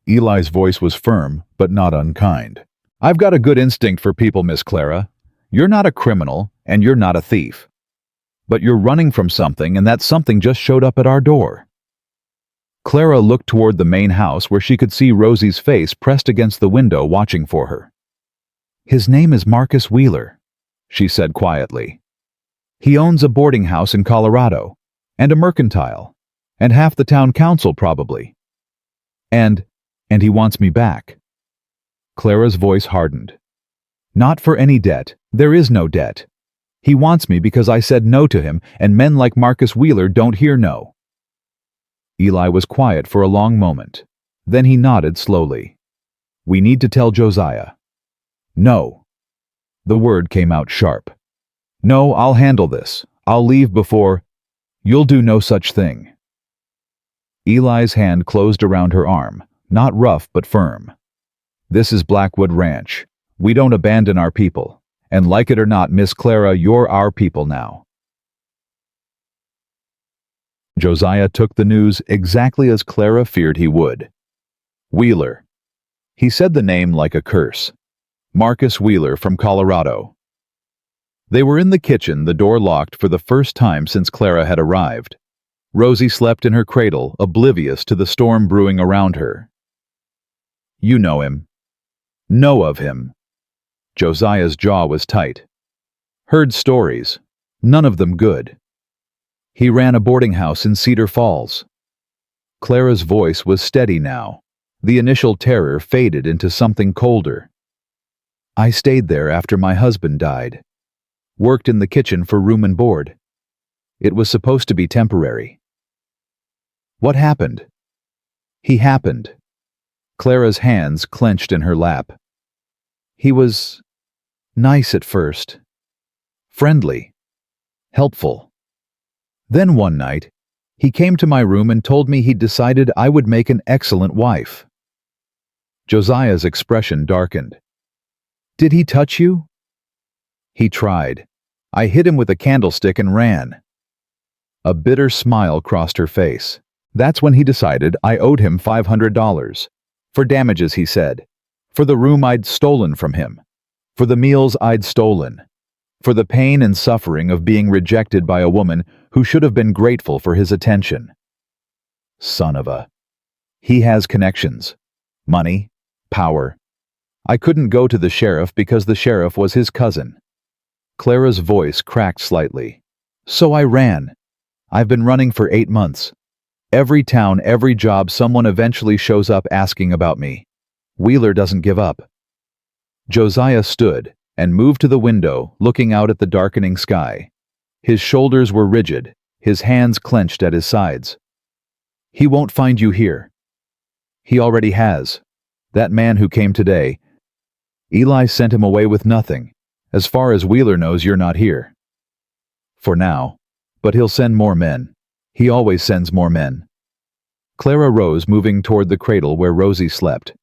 Eli's voice was firm, but not unkind. "I've got a good instinct for people, Miss Clara. You're not a criminal, and you're not a thief. But you're running from something, and that something just showed up at our door." Clara looked toward the main house where she could see Rosie's face pressed against the window watching for her. "His name is Marcus Wheeler," she said quietly. "He owns a boarding house in Colorado, and a mercantile, and half the town council probably. And he wants me back." Clara's voice hardened. "Not for any debt. There is no debt. He wants me because I said no to him, and men like Marcus Wheeler don't hear no." Eli was quiet for a long moment. Then he nodded slowly. "We need to tell Josiah." "No." The word came out sharp. "No, I'll handle this. I'll leave before—" "You'll do no such thing." Eli's hand closed around her arm, not rough but firm. "This is Blackwood Ranch. We don't abandon our people. And like it or not, Miss Clara, you're our people now." Josiah took the news exactly as Clara feared he would. Wheeler. He said the name like a curse. Marcus Wheeler from Colorado. They were in the kitchen, the door locked for the first time since Clara had arrived. Rosie slept in her cradle, oblivious to the storm brewing around her. "You know him." "Know of him." Josiah's jaw was tight. "Heard stories. None of them good. He ran a boarding house in Cedar Falls." Clara's voice was steady now. The initial terror faded into something colder. "I stayed there after my husband died. Worked in the kitchen for room and board. It was supposed to be temporary." "What happened?" "He happened." Clara's hands clenched in her lap. He was Nice at first. Friendly. Helpful. Then one night, he came to my room and told me he'd decided I would make an excellent wife. Josiah's expression darkened. Did he touch you? He tried. I hit him with a candlestick and ran. A bitter smile crossed her face. That's when he decided I owed him $500. For damages, he said. For the room I'd stolen from him. For the meals I'd stolen. For the pain and suffering of being rejected by a woman who should have been grateful for his attention. Son of a... He has connections. Money. Power. I couldn't go to the sheriff because the sheriff was his cousin. Clara's voice cracked slightly. So I ran. I've been running for 8 months. Every town, every job, someone eventually shows up asking about me. Wheeler doesn't give up. Josiah stood and moved to the window, looking out at the darkening sky. His shoulders were rigid, his hands clenched at his sides. He won't find you here. He already has. That man who came today. Eli sent him away with nothing. As far as Wheeler knows, you're not here. For now. But he'll send more men. He always sends more men. Clara rose, moving toward the cradle where Rosie slept.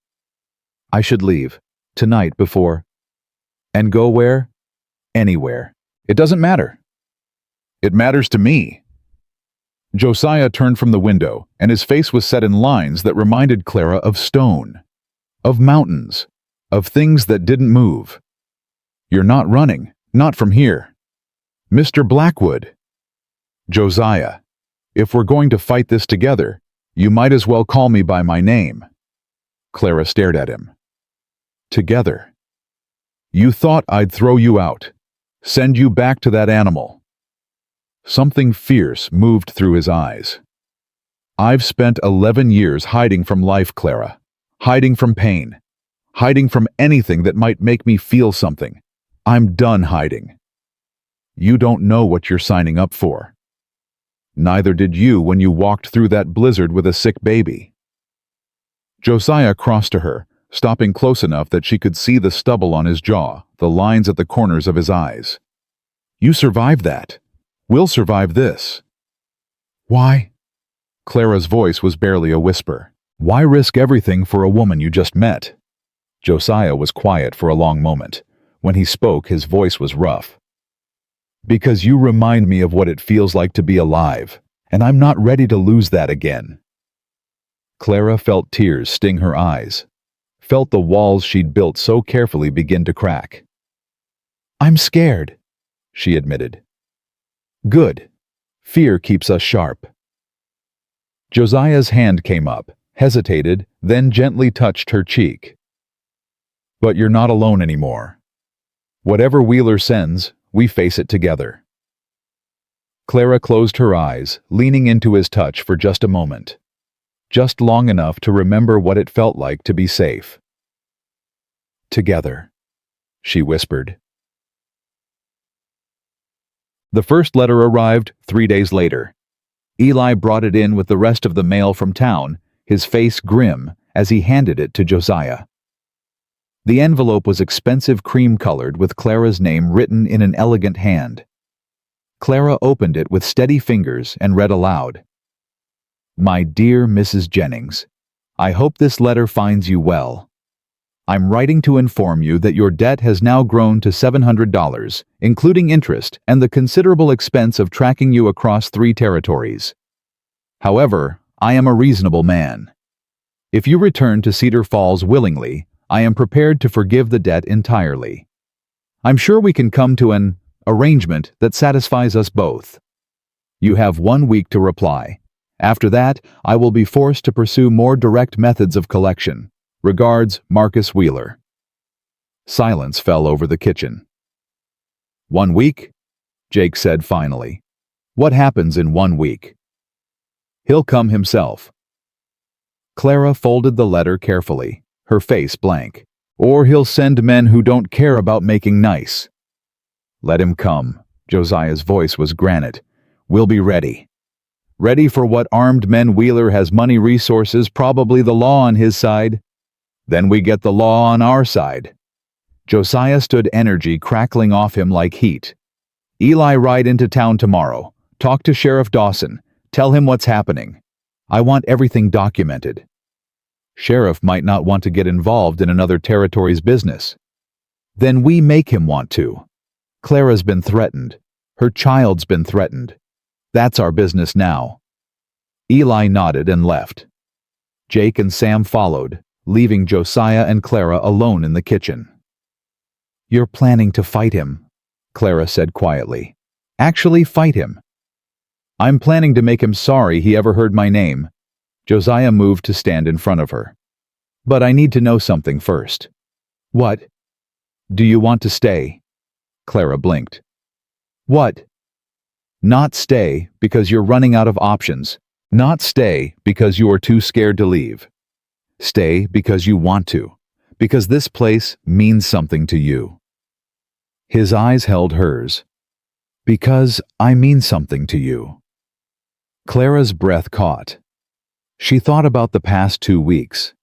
I should leave. Tonight before... And go where? Anywhere. It doesn't matter. It matters to me. Josiah turned from the window, and his face was set in lines that reminded Clara of stone, of mountains, of things that didn't move. You're not running, not from here. Mr. Blackwood. Josiah, if we're going to fight this together, you might as well call me by my name. Clara stared at him. Together. You thought I'd throw you out, send you back to that animal. Something fierce moved through his eyes. I've spent 11 years hiding from life, Clara. Hiding from pain. Hiding from anything that might make me feel something. I'm done hiding. You don't know what you're signing up for. Neither did you when you walked through that blizzard with a sick baby. Josiah crossed to her, stopping close enough that she could see the stubble on his jaw, the lines at the corners of his eyes. You survived that. We'll survive this. Why? Clara's voice was barely a whisper. Why risk everything for a woman you just met? Josiah was quiet for a long moment. When he spoke, his voice was rough. Because you remind me of what it feels like to be alive, and I'm not ready to lose that again. Clara felt tears sting her eyes, felt the walls she'd built so carefully begin to crack. I'm scared, she admitted. Good. Fear keeps us sharp. Josiah's hand came up, hesitated, then gently touched her cheek. But you're not alone anymore. Whatever Wheeler sends, we face it together. Clara closed her eyes, leaning into his touch for just a moment. Just long enough to remember what it felt like to be safe. Together, she whispered. The first letter arrived 3 days later. Eli brought it in with the rest of the mail from town, his face grim as he handed it to Josiah. The envelope was expensive cream-colored with Clara's name written in an elegant hand. Clara opened it with steady fingers and read aloud. My dear Mrs. Jennings, I hope this letter finds you well. I'm writing to inform you that your debt has now grown to $700, including interest and the considerable expense of tracking you across 3 territories. However, I am a reasonable man. If you return to Cedar Falls willingly, I am prepared to forgive the debt entirely. I'm sure we can come to an arrangement that satisfies us both. You have 1 week to reply. After that, I will be forced to pursue more direct methods of collection. Regards, Marcus Wheeler. Silence fell over the kitchen. 1 week? Jake said finally. What happens in 1 week? He'll come himself. Clara folded the letter carefully, her face blank. Or he'll send men who don't care about making nice. Let him come. Josiah's voice was granite. We'll be ready. Ready for what armed men Wheeler has money, resources, probably the law on his side. Then we get the law on our side. Josiah stood, energy crackling off him like heat. Eli, ride into town tomorrow. Talk to Sheriff Dawson. Tell him what's happening. I want everything documented. Sheriff might not want to get involved in another territory's business. Then we make him want to. Clara's been threatened. Her child's been threatened. That's our business now. Eli nodded and left. Jake and Sam followed, leaving Josiah and Clara alone in the kitchen. You're planning to fight him, Clara said quietly. Actually fight him. I'm planning to make him sorry he ever heard my name. Josiah moved to stand in front of her. But I need to know something first. What? Do you want to stay? Clara blinked. What? Not stay because you're running out of options. Not stay because you are too scared to leave. Stay because you want to. Because this place means something to you. His eyes held hers. Because I mean something to you. Clara's breath caught. She thought about the past 2 weeks,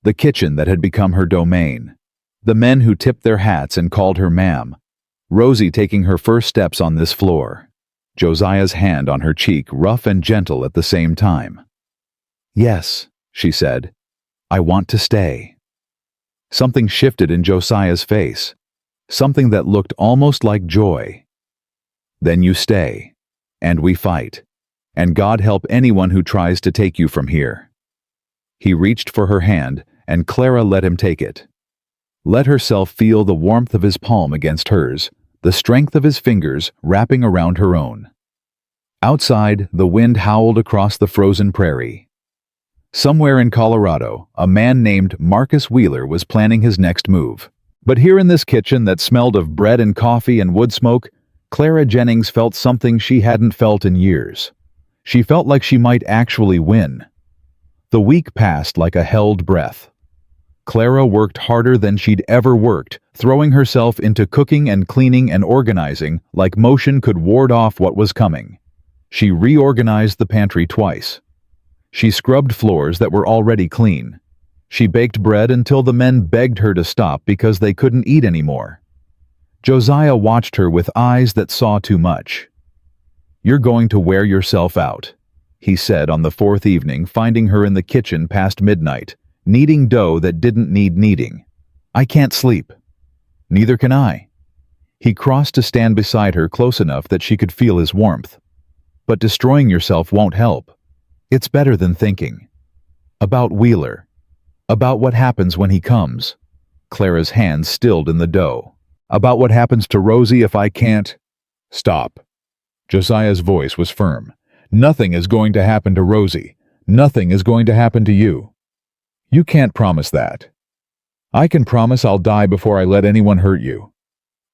the kitchen that had become her domain, the men who tipped their hats and called her ma'am, Rosie taking her first steps on this floor, Josiah's hand on her cheek, rough and gentle at the same time. Yes, she said, I want to stay. Something shifted in Josiah's face, something that looked almost like joy. Then you stay, and we fight. And God help anyone who tries to take you from here. He reached for her hand, and Clara let him take it. Let herself feel the warmth of his palm against hers, the strength of his fingers wrapping around her own. Outside, the wind howled across the frozen prairie. Somewhere in Colorado, a man named Marcus Wheeler was planning his next move. But here in this kitchen that smelled of bread and coffee and wood smoke, Clara Jennings felt something she hadn't felt in years. She felt like she might actually win. The week passed like a held breath. Clara worked harder than she'd ever worked, throwing herself into cooking and cleaning and organizing like motion could ward off what was coming. She reorganized the pantry twice. She scrubbed floors that were already clean. She baked bread until the men begged her to stop because they couldn't eat anymore. Josiah watched her with eyes that saw too much. You're going to wear yourself out, he said on the 4th evening, finding her in the kitchen past midnight, kneading dough that didn't need kneading. I can't sleep. Neither can I. He crossed to stand beside her close enough that she could feel his warmth. But destroying yourself won't help. It's better than thinking. About Wheeler. About what happens when he comes. Clara's hands stilled in the dough. About what happens to Rosie if I can't. Stop. Josiah's voice was firm. Nothing is going to happen to Rosie. Nothing is going to happen to you. You can't promise that. I can promise I'll die before I let anyone hurt you.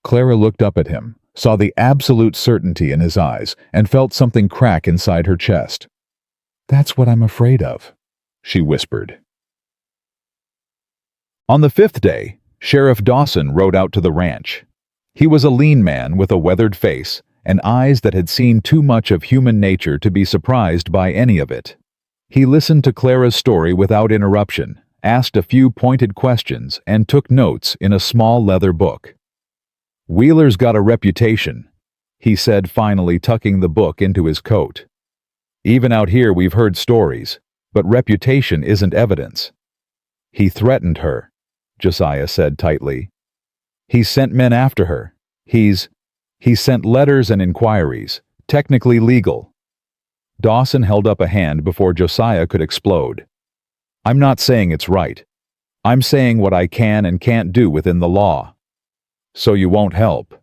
Clara looked up at him, saw the absolute certainty in his eyes, and felt something crack inside her chest. That's what I'm afraid of, she whispered. On the 5th day, Sheriff Dawson rode out to the ranch. He was a lean man with a weathered face and eyes that had seen too much of human nature to be surprised by any of it. He listened to Clara's story without interruption, asked a few pointed questions, and took notes in a small leather book. Wheeler's got a reputation, he said, finally tucking the book into his coat. Even out here we've heard stories, but reputation isn't evidence. He threatened her, Josiah said tightly. He's sent men after her. He's sent letters and inquiries, technically legal. Dawson held up a hand before Josiah could explode. I'm not saying it's right. I'm saying what I can and can't do within the law. So you won't help.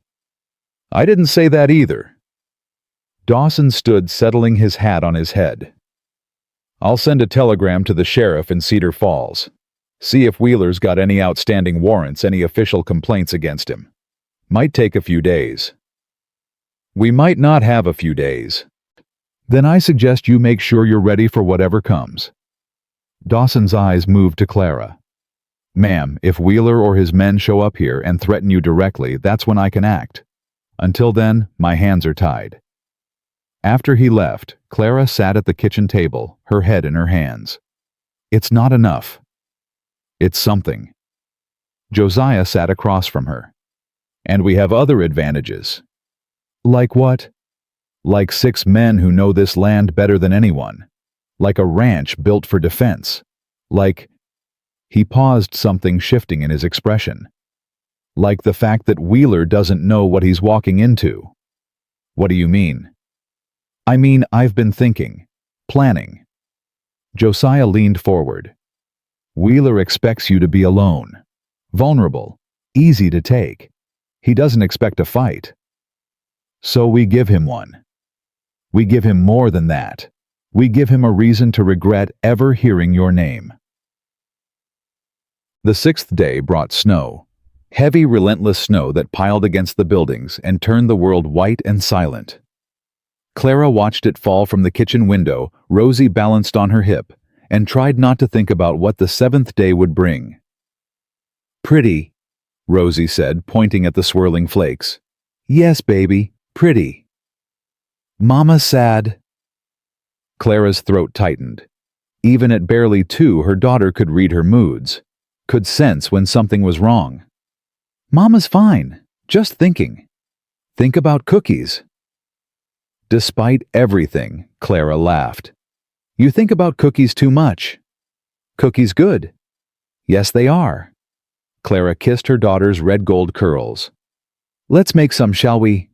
I didn't say that either. Dawson stood, settling his hat on his head. I'll send a telegram to the sheriff in Cedar Falls. See if Wheeler's got any outstanding warrants, any official complaints against him. Might take a few days. We might not have a few days. Then I suggest you make sure you're ready for whatever comes. Dawson's eyes moved to Clara. Ma'am, if Wheeler or his men show up here and threaten you directly, that's when I can act. Until then, my hands are tied. After he left, Clara sat at the kitchen table, her head in her hands. It's not enough. It's something. Josiah sat across from her. And we have other advantages. Like what? Like 6 men who know this land better than anyone. Like a ranch built for defense. Like... He paused, something shifting in his expression. Like the fact that Wheeler doesn't know what he's walking into. What do you mean? I mean, I've been thinking. Planning. Josiah leaned forward. Wheeler expects you to be alone. Vulnerable. Easy to take. He doesn't expect a fight. So we give him one. We give him more than that. We give him a reason to regret ever hearing your name. The 6th day brought snow. Heavy, relentless snow that piled against the buildings and turned the world white and silent. Clara watched it fall from the kitchen window, Rosie balanced on her hip, and tried not to think about what the 7th day would bring. Pretty, Rosie said, pointing at the swirling flakes. Yes, baby, pretty. Mama's sad. Clara's throat tightened. Even at barely 2, her daughter could read her moods, could sense when something was wrong. Mama's fine, just thinking. Think about cookies. Despite everything, Clara laughed. You think about cookies too much. Cookies good. Yes, they are. Clara kissed her daughter's red gold curls. Let's make some, shall we?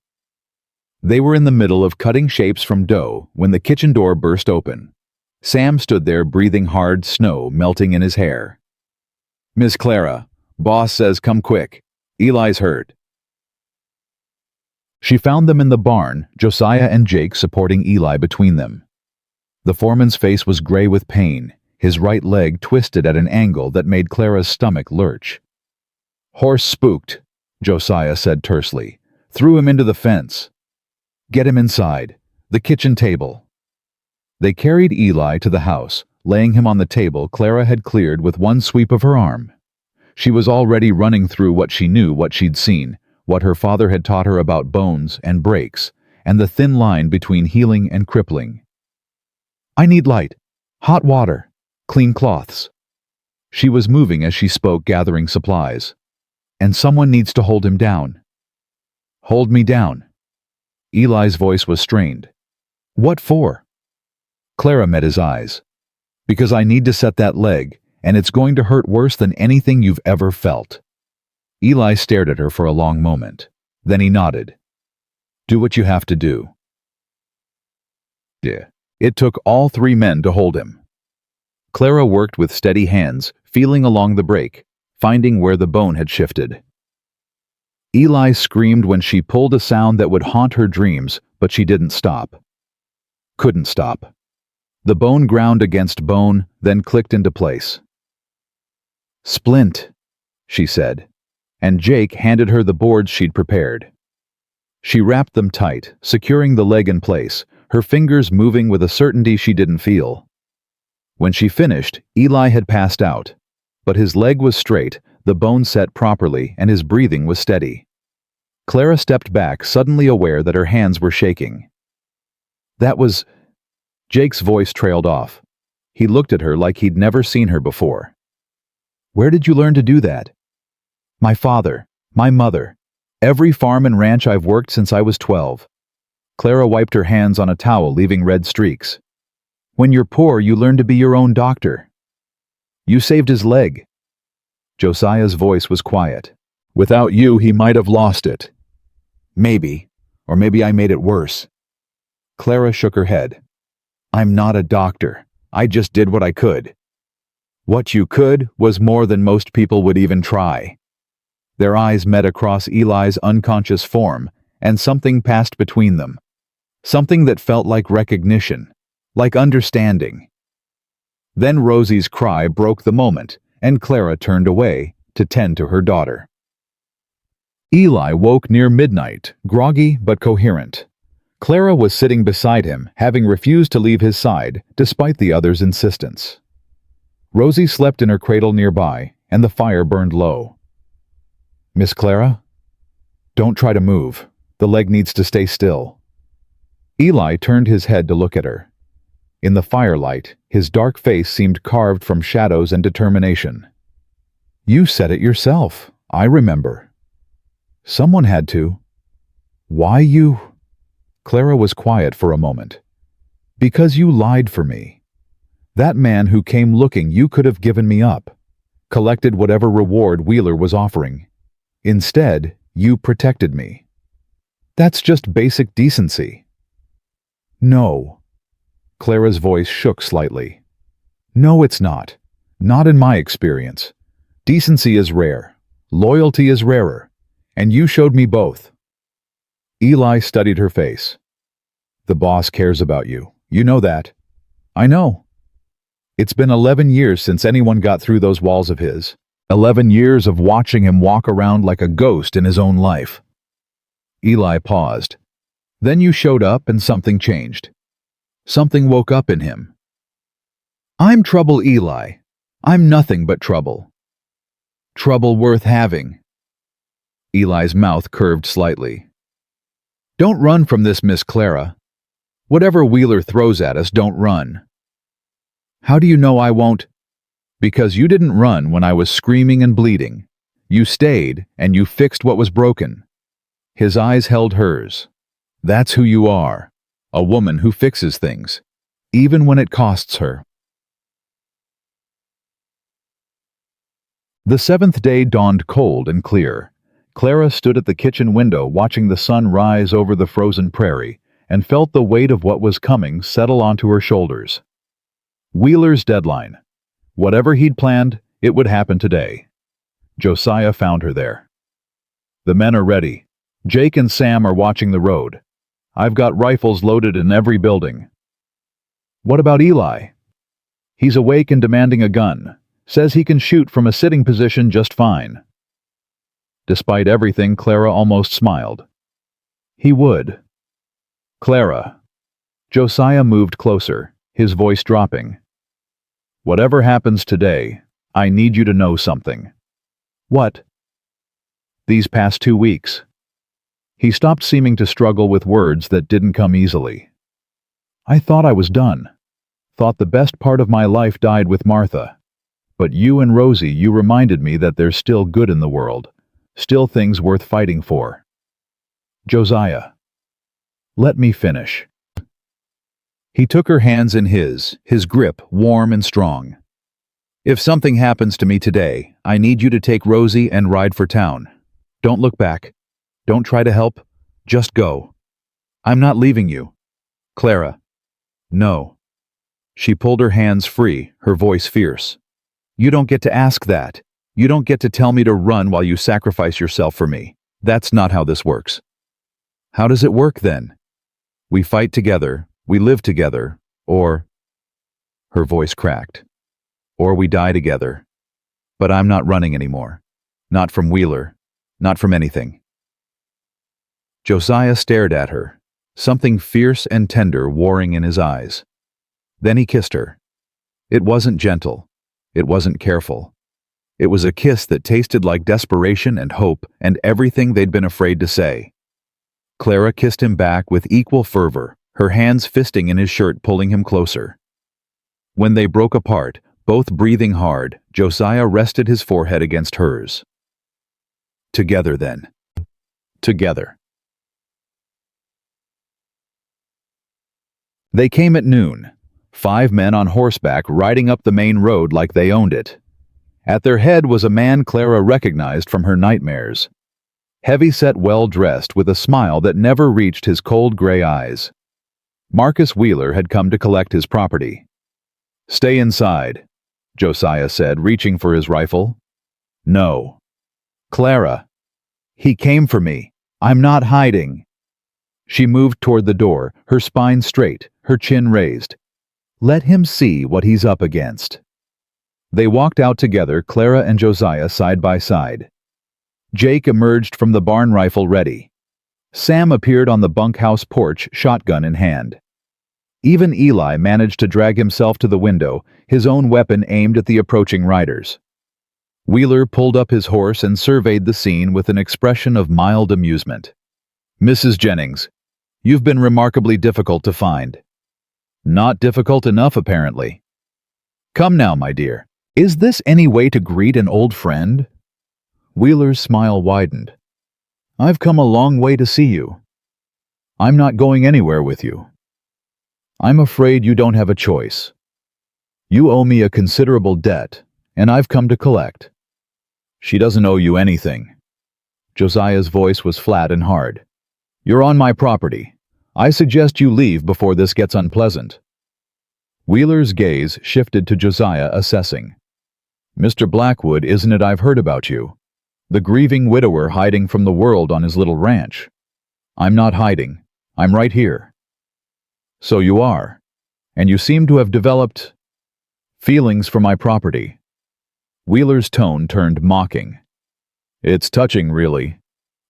They were in the middle of cutting shapes from dough when the kitchen door burst open. Sam stood there breathing hard, snow melting in his hair. Miss Clara, boss says come quick. Eli's hurt. She found them in the barn, Josiah and Jake supporting Eli between them. The foreman's face was gray with pain, his right leg twisted at an angle that made Clara's stomach lurch. Horse spooked, Josiah said tersely. Threw him into the fence. Get him inside. The kitchen table. They carried Eli to the house, laying him on the table Clara had cleared with one sweep of her arm. She was already running through what she knew, what she'd seen, what her father had taught her about bones and breaks, and the thin line between healing and crippling. I need light, hot water, clean cloths. She was moving as she spoke, gathering supplies. And someone needs to hold him down. Hold me down. Eli's voice was strained. What for? Clara met his eyes. Because I need to set that leg, and it's going to hurt worse than anything you've ever felt. Eli stared at her for a long moment. Then he nodded. Do what you have to do. It took all 3 men to hold him. Clara worked with steady hands, feeling along the break, finding where the bone had shifted. Eli screamed when she pulled a sound that would haunt her dreams, but she didn't stop. Couldn't stop. The bone ground against bone, then clicked into place. Splint, she said, and Jake handed her the boards she'd prepared. She wrapped them tight, securing the leg in place, her fingers moving with a certainty she didn't feel. When she finished, Eli had passed out, but his leg was straight, the bone set properly, and his breathing was steady. Clara stepped back, suddenly aware that her hands were shaking. That was... Jake's voice trailed off. He looked at her like he'd never seen her before. Where did you learn to do that? My father, my mother, every farm and ranch I've worked since I was 12. Clara wiped her hands on a towel, leaving red streaks. When you're poor, you learn to be your own doctor. You saved his leg. Josiah's voice was quiet. Without you, he might have lost it. Maybe, or maybe I made it worse. Clara shook her head. I'm not a doctor. I just did what I could. What you could was more than most people would even try. Their eyes met across Eli's unconscious form, and something passed between them. Something that felt like recognition, like understanding. Then Rosie's cry broke the moment, and Clara turned away to tend to her daughter. Eli woke near midnight, groggy but coherent. Clara was sitting beside him, having refused to leave his side, despite the others' insistence. Rosie slept in her cradle nearby, and the fire burned low. Miss Clara? Don't try to move. The leg needs to stay still. Eli turned his head to look at her. In the firelight, his dark face seemed carved from shadows and determination. You said it yourself. I remember. Someone had to. Why you? Clara was quiet for a moment. Because you lied for me. That man who came looking, you could have given me up, collected whatever reward Wheeler was offering. Instead, you protected me. That's just basic decency. No. Clara's voice shook slightly. No, it's not. Not in my experience. Decency is rare. Loyalty is rarer. And you showed me both. Eli studied her face. The boss cares about you. You know that. I know. It's been 11 years since anyone got through those walls of his. 11 years of watching him walk around like a ghost in his own life. Eli paused. Then you showed up and something changed. Something woke up in him. I'm trouble, Eli. I'm nothing but trouble. Trouble worth having. Eli's mouth curved slightly. Don't run from this, Miss Clara. Whatever Wheeler throws at us, don't run. How do you know I won't? Because you didn't run when I was screaming and bleeding. You stayed, and you fixed what was broken. His eyes held hers. That's who you are. A woman who fixes things, even when it costs her. The seventh day dawned cold and clear. Clara stood at the kitchen window watching the sun rise over the frozen prairie and felt the weight of what was coming settle onto her shoulders. Wheeler's deadline. Whatever he'd planned, it would happen today. Josiah found her there. The men are ready. Jake and Sam are watching the road. I've got rifles loaded in every building. What about Eli? He's awake and demanding a gun. Says he can shoot from a sitting position just fine. Despite everything, Clara almost smiled. He would. Clara. Josiah moved closer, his voice dropping. Whatever happens today, I need you to know something. What? These past 2 weeks. He stopped seeming to struggle with words that didn't come easily. I thought I was done. Thought the best part of my life died with Martha. But you and Rosie, you reminded me that there's still good in the world. Still things worth fighting for. Josiah. Let me finish. He took her hands in his grip warm and strong. If something happens to me today, I need you to take Rosie and ride for town. Don't look back. Don't try to help. Just go. I'm not leaving you. Clara. No. She pulled her hands free, her voice fierce. You don't get to ask that. You don't get to tell me to run while you sacrifice yourself for me. That's not how this works. How does it work then? We fight together, we live together, or... Her voice cracked. Or we die together. But I'm not running anymore. Not from Wheeler. Not from anything. Josiah stared at her, something fierce and tender warring in his eyes. Then he kissed her. It wasn't gentle. It wasn't careful. It was a kiss that tasted like desperation and hope and everything they'd been afraid to say. Clara kissed him back with equal fervor, her hands fisting in his shirt, pulling him closer. When they broke apart, both breathing hard, Josiah rested his forehead against hers. Together then. Together. They came at noon. 5 men on horseback riding up the main road like they owned it. At their head was a man Clara recognized from her nightmares. Heavy-set, well-dressed, with a smile that never reached his cold gray eyes. Marcus Wheeler had come to collect his property. Stay inside, Josiah said, reaching for his rifle. No. Clara. He came for me. I'm not hiding. She moved toward the door, her spine straight, her chin raised. Let him see what he's up against. They walked out together, Clara and Josiah side by side. Jake emerged from the barn, rifle ready. Sam appeared on the bunkhouse porch, shotgun in hand. Even Eli managed to drag himself to the window, his own weapon aimed at the approaching riders. Wheeler pulled up his horse and surveyed the scene with an expression of mild amusement. Mrs. Jennings, you've been remarkably difficult to find. Not difficult enough, apparently. Come now, my dear. Is this any way to greet an old friend? Wheeler's smile widened. I've come a long way to see you. I'm not going anywhere with you. I'm afraid you don't have a choice. You owe me a considerable debt, and I've come to collect. She doesn't owe you anything. Josiah's voice was flat and hard. You're on my property. I suggest you leave before this gets unpleasant. Wheeler's gaze shifted to Josiah, assessing. Mr. Blackwood, isn't it I've heard about you? The grieving widower hiding from the world on his little ranch. I'm not hiding. I'm right here. So you are. And you seem to have developed feelings for my property. Wheeler's tone turned mocking. It's touching, really.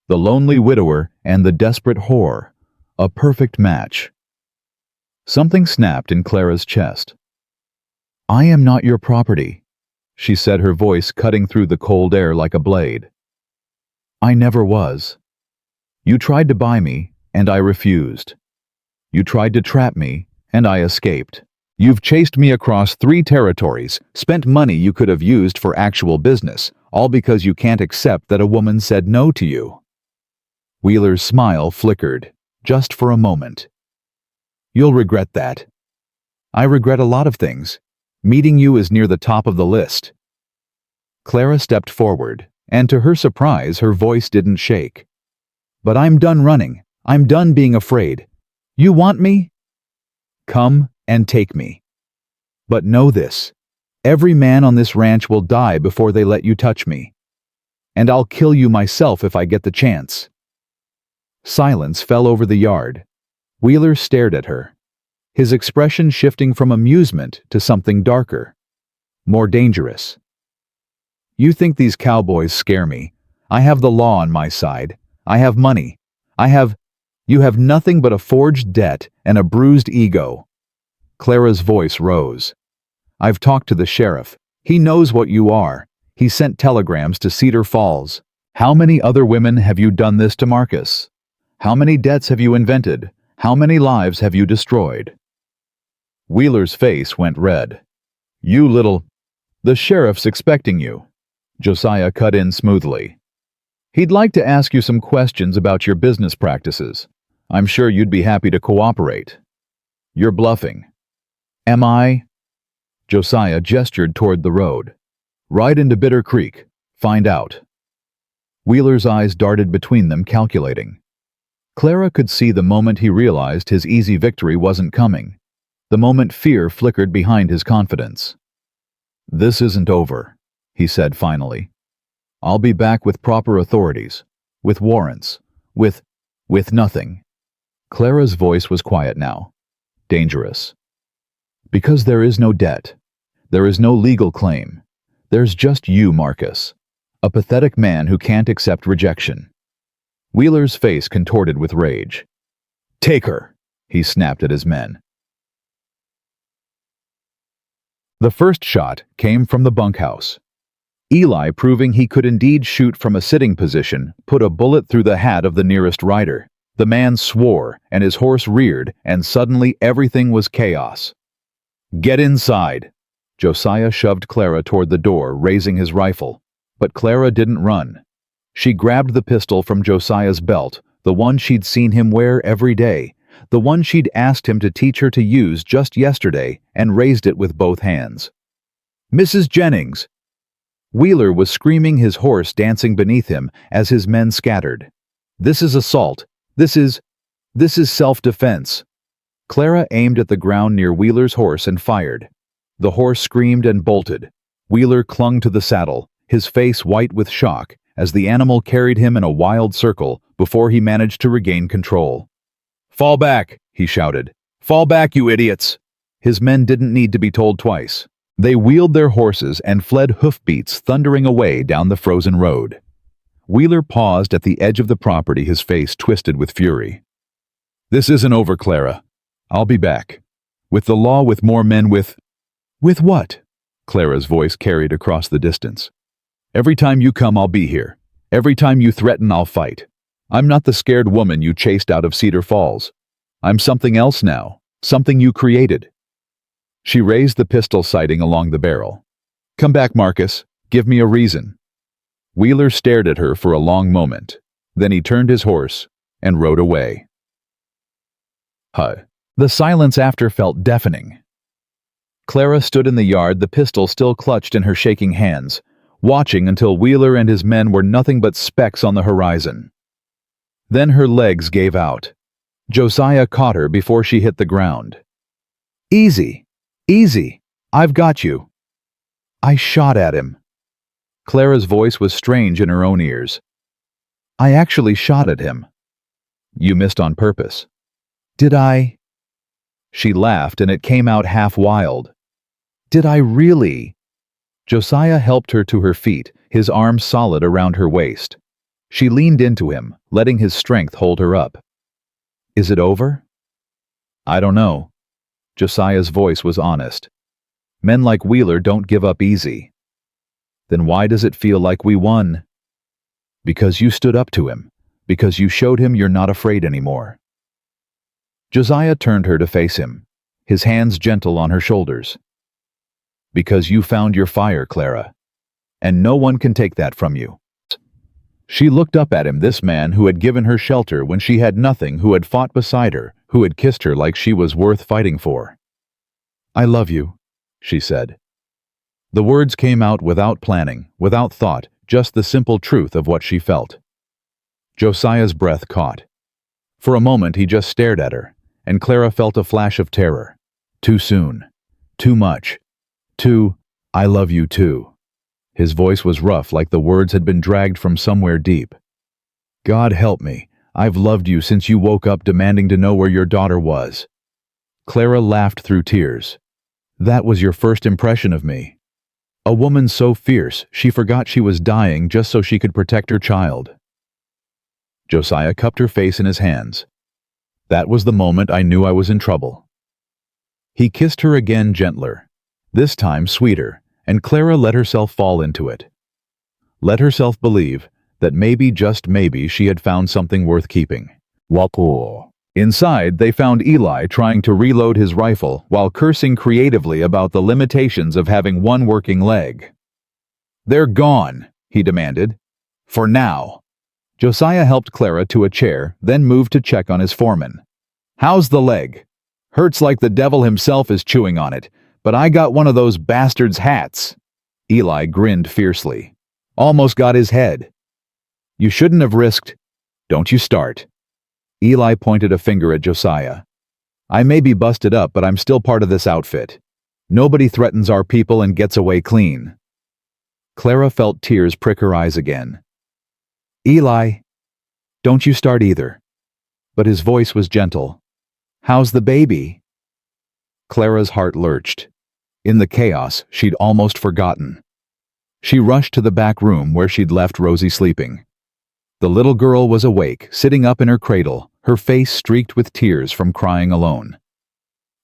The lonely widower and the desperate whore. A perfect match. Something snapped in Clara's chest. I am not your property, she said, her voice cutting through the cold air like a blade. I never was. You tried to buy me, and I refused. You tried to trap me, and I escaped. You've chased me across 3 territories, spent money you could have used for actual business, all because you can't accept that a woman said no to you. Wheeler's smile flickered, just for a moment. You'll regret that. I regret a lot of things. Meeting you is near the top of the list. Clara stepped forward, and to her surprise, her voice didn't shake. But I'm done running. I'm done being afraid. You want me? Come and take me. But know this. Every man on this ranch will die before they let you touch me. And I'll kill you myself if I get the chance. Silence fell over the yard. Wheeler stared at her, his expression shifting from amusement to something darker, more dangerous. You think these cowboys scare me. I have the law on my side. I have money. You have nothing but a forged debt and a bruised ego. Clara's voice rose. I've talked to the sheriff. He knows what you are. He sent telegrams to Cedar Falls. How many other women have you done this to, Marcus? How many debts have you invented? How many lives have you destroyed? Wheeler's face went red. You little... The sheriff's expecting you. Josiah cut in smoothly. He'd like to ask you some questions about your business practices. I'm sure you'd be happy to cooperate. You're bluffing. Am I? Josiah gestured toward the road. Ride into Bitter Creek. Find out. Wheeler's eyes darted between them, calculating. Clara could see the moment he realized his easy victory wasn't coming, the moment fear flickered behind his confidence. This isn't over, he said finally. I'll be back with proper authorities, with warrants, with nothing. Clara's voice was quiet now, dangerous. Because there is no debt, there is no legal claim. There's just you, Marcus, a pathetic man who can't accept rejection. Wheeler's face contorted with rage. Take her, he snapped at his men. The first shot came from the bunkhouse. Eli, proving he could indeed shoot from a sitting position, put a bullet through the hat of the nearest rider. The man swore, and his horse reared, and suddenly everything was chaos. Get inside! Josiah shoved Clara toward the door, raising his rifle. But Clara didn't run. She grabbed the pistol from Josiah's belt, the one she'd seen him wear every day, the one she'd asked him to teach her to use just yesterday, and raised it with both hands. Mrs. Jennings! Wheeler was screaming, his horse dancing beneath him as his men scattered. This is assault. This is self-defense. Clara aimed at the ground near Wheeler's horse and fired. The horse screamed and bolted. Wheeler clung to the saddle, his face white with shock, as the animal carried him in a wild circle before he managed to regain control. Fall back, he shouted. Fall back, you idiots! His men didn't need to be told twice. They wheeled their horses and fled, hoofbeats thundering away down the frozen road. Wheeler paused at the edge of the property, his face twisted with fury. This isn't over, Clara. I'll be back. With the law, with more men, with what? Clara's voice carried across the distance. Every time you come, I'll be here. Every time you threaten, I'll fight. I'm not the scared woman you chased out of Cedar Falls. I'm something else now, something you created. She raised the pistol sighting along the barrel. Come back, Marcus. Give me a reason. Wheeler stared at her for a long moment. Then he turned his horse and rode away. The silence after felt deafening. Clara stood in the yard, the pistol still clutched in her shaking hands, watching until Wheeler and his men were nothing but specks on the horizon. Then her legs gave out. Josiah caught her before she hit the ground. Easy, easy, I've got you. I shot at him. Clara's voice was strange in her own ears. I actually shot at him. You missed on purpose. Did I? She laughed and it came out half wild. Did I really? Josiah helped her to her feet, his arms solid around her waist. She leaned into him, letting his strength hold her up. Is it over? I don't know. Josiah's voice was honest. Men like Wheeler don't give up easy. Then why does it feel like we won? Because you stood up to him. Because you showed him you're not afraid anymore. Josiah turned her to face him, his hands gentle on her shoulders. Because you found your fire, Clara. And no one can take that from you. She looked up at him, this man who had given her shelter when she had nothing, who had fought beside her, who had kissed her like she was worth fighting for. I love you, she said. The words came out without planning, without thought, just the simple truth of what she felt. Josiah's breath caught. For a moment he just stared at her, and Clara felt a flash of terror. Too soon. Too much. Too, I love you too. His voice was rough, like the words had been dragged from somewhere deep. God help me, I've loved you since you woke up demanding to know where your daughter was. Clara laughed through tears. That was your first impression of me. A woman so fierce, she forgot she was dying just so she could protect her child. Josiah cupped her face in his hands. That was the moment I knew I was in trouble. He kissed her again, gentler, this time sweeter, and Clara let herself fall into it. Let herself believe that maybe, just maybe, she had found something worth keeping. Inside, they found Eli trying to reload his rifle while cursing creatively about the limitations of having one working leg. They're gone, he demanded. For now. Josiah helped Clara to a chair, then moved to check on his foreman. How's the leg? Hurts like the devil himself is chewing on it, but I got one of those bastards' hats. Eli grinned fiercely. Almost got his head. You shouldn't have risked. Don't you start. Eli pointed a finger at Josiah. I may be busted up, but I'm still part of this outfit. Nobody threatens our people and gets away clean. Clara felt tears prick her eyes again. Eli, don't you start either. But his voice was gentle. How's the baby? Clara's heart lurched. In the chaos, she'd almost forgotten. She rushed to the back room where she'd left Rosie sleeping. The little girl was awake, sitting up in her cradle, her face streaked with tears from crying alone.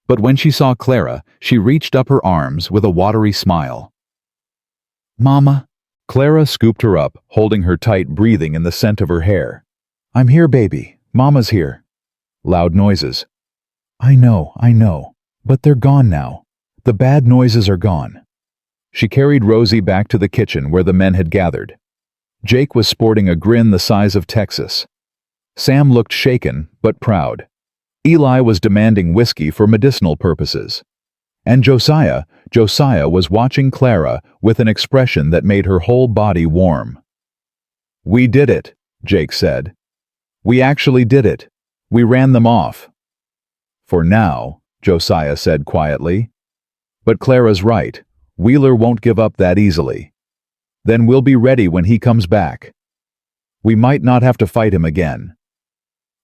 But when she saw Clara, she reached up her arms with a watery smile. Mama? Clara scooped her up, holding her tight, breathing in the scent of her hair. I'm here, baby. Mama's here. Loud noises. I know, but they're gone now. The bad noises are gone. She carried Rosie back to the kitchen where the men had gathered. Jake was sporting a grin the size of Texas. Sam looked shaken, but proud. Eli was demanding whiskey for medicinal purposes. And Josiah was watching Clara with an expression that made her whole body warm. We did it, Jake said. We actually did it. We ran them off. For now, Josiah said quietly. But Clara's right. Wheeler won't give up that easily. Then we'll be ready when he comes back. We might not have to fight him again.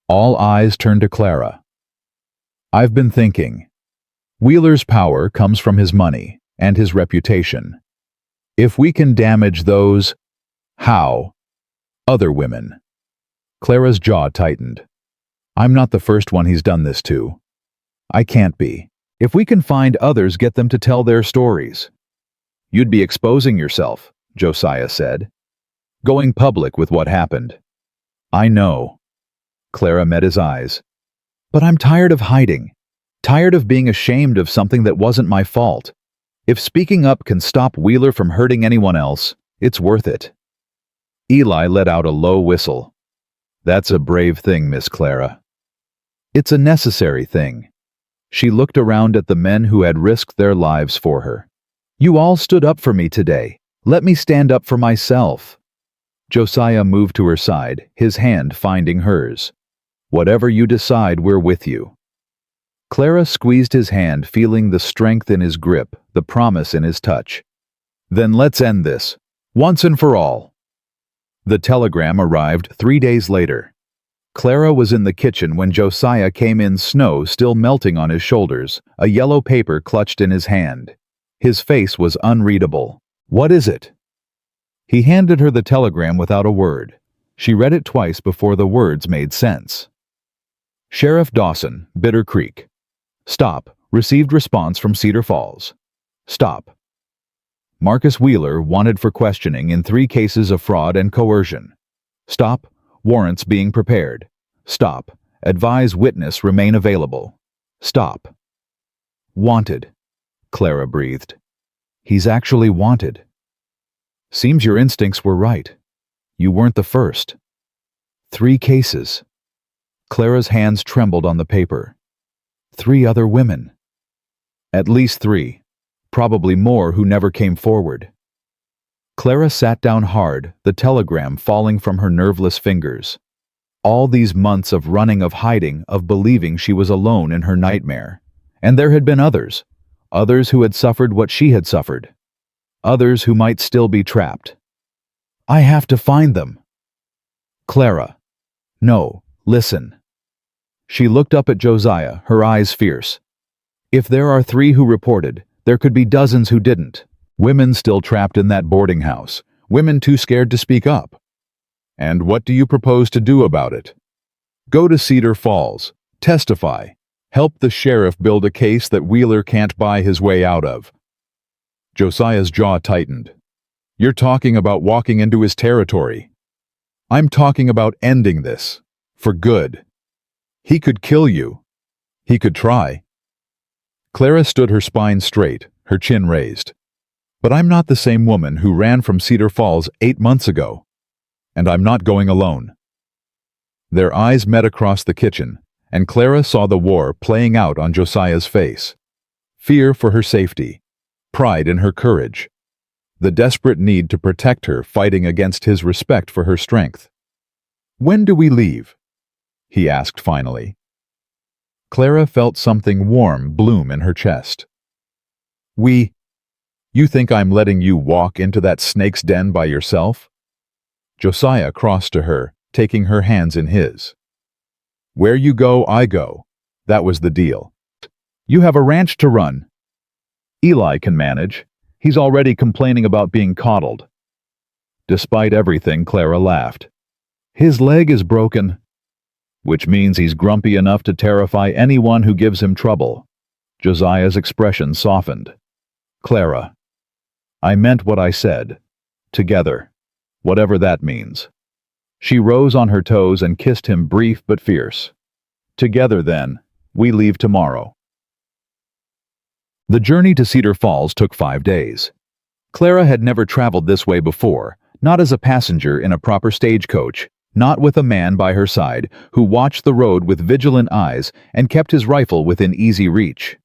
All eyes turned to Clara. I've been thinking. Wheeler's power comes from his money and his reputation. If we can damage those, other women. Clara's jaw tightened. I'm not the first one he's done this to. I can't be. If we can find others, get them to tell their stories. You'd be exposing yourself, Josiah said. Going public with what happened. I know. Clara met his eyes. But I'm tired of hiding. Tired of being ashamed of something that wasn't my fault. If speaking up can stop Wheeler from hurting anyone else, it's worth it. Eli let out a low whistle. That's a brave thing, Miss Clara. It's a necessary thing. She looked around at the men who had risked their lives for her. You all stood up for me today. Let me stand up for myself. Josiah moved to her side, his hand finding hers. Whatever you decide, we're with you. Clara squeezed his hand, feeling the strength in his grip, the promise in his touch. Then let's end this, once and for all. The telegram arrived 3 days later. Clara was in the kitchen when Josiah came in, snow still melting on his shoulders, a yellow paper clutched in his hand. His face was unreadable. What is it? He handed her the telegram without a word. She read it twice before the words made sense. Sheriff Dawson, Bitter Creek. Stop. Received response from Cedar Falls. Stop. Marcus Wheeler wanted for questioning in 3 cases of fraud and coercion. Stop. Warrants being prepared. Stop. Advise witness remain available. Stop. Wanted. Clara breathed. He's actually wanted. Seems your instincts were right. You weren't the first. 3 cases. Clara's hands trembled on the paper. 3 other women. At least 3. Probably more who never came forward. Clara sat down hard, the telegram falling from her nerveless fingers. All these months of running, of hiding, of believing she was alone in her nightmare. And there had been others. Others who had suffered what she had suffered. Others who might still be trapped. I have to find them. Clara. No, listen. She looked up at Josiah, her eyes fierce. If there are 3 who reported, there could be dozens who didn't. Women still trapped in that boarding house. Women too scared to speak up. And what do you propose to do about it? Go to Cedar Falls. Testify. Help the sheriff build a case that Wheeler can't buy his way out of. Josiah's jaw tightened. You're talking about walking into his territory. I'm talking about ending this. For good. He could kill you. He could try. Clara stood her spine straight, her chin raised. But I'm not the same woman who ran from Cedar Falls 8 months ago. And I'm not going alone. Their eyes met across the kitchen, and Clara saw the war playing out on Josiah's face. Fear for her safety, pride in her courage, the desperate need to protect her fighting against his respect for her strength. When do we leave? He asked finally. Clara felt something warm bloom in her chest. You think I'm letting you walk into that snake's den by yourself? Josiah crossed to her, taking her hands in his. Where you go, I go. That was the deal. You have a ranch to run. Eli can manage. He's already complaining about being coddled. Despite everything, Clara laughed. His leg is broken, which means he's grumpy enough to terrify anyone who gives him trouble. Josiah's expression softened. Clara, I meant what I said. Together. Whatever that means. She rose on her toes and kissed him, brief but fierce. Together, then. We leave tomorrow. The journey to Cedar Falls took 5 days. Clara had never traveled this way before, not as a passenger in a proper stagecoach, not with a man by her side who watched the road with vigilant eyes and kept his rifle within easy reach.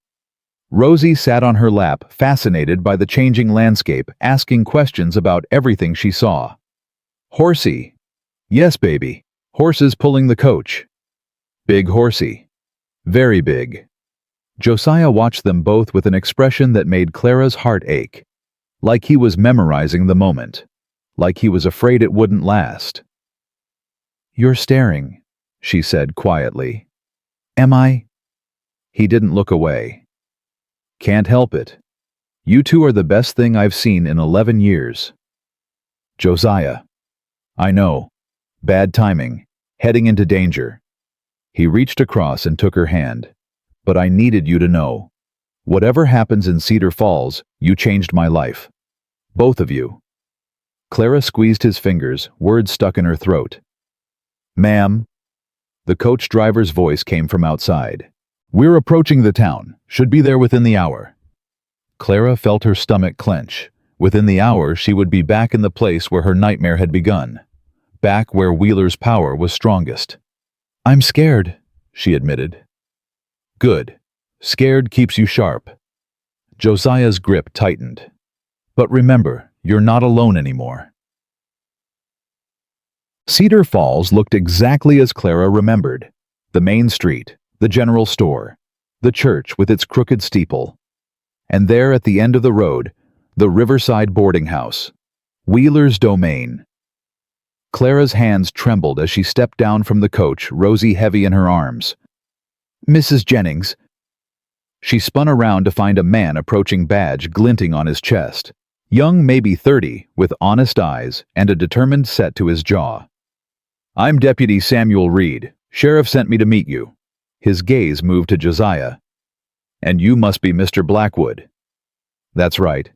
Rosie sat on her lap, fascinated by the changing landscape, asking questions about everything she saw. Horsey. Yes, baby. Horses pulling the coach. Big horsey. Very big. Josiah watched them both with an expression that made Clara's heart ache. Like he was memorizing the moment. Like he was afraid it wouldn't last. You're staring, she said quietly. Am I? He didn't look away. Can't help it. You two are the best thing I've seen in 11 years. Josiah. I know. Bad timing. Heading into danger. He reached across and took her hand. But I needed you to know. Whatever happens in Cedar Falls, you changed my life. Both of you. Clara squeezed his fingers, words stuck in her throat. Ma'am. The coach driver's voice came from outside. We're approaching the town. Should be there within the hour. Clara felt her stomach clench. Within the hour, she would be back in the place where her nightmare had begun. Back where Wheeler's power was strongest. "I'm scared," she admitted. "Good. Scared keeps you sharp." Josiah's grip tightened. "But remember, you're not alone anymore." Cedar Falls looked exactly as Clara remembered. The main street, the general store, the church with its crooked steeple. And there at the end of the road, the Riverside boarding house. Wheeler's domain. Clara's hands trembled as she stepped down from the coach, Rosie heavy in her arms. "Mrs. Jennings." She spun around to find a man approaching, badge glinting on his chest. Young, maybe 30, with honest eyes and a determined set to his jaw. "I'm Deputy Samuel Reed. Sheriff sent me to meet you." His gaze moved to Josiah. "And you must be Mr. Blackwood." "That's right.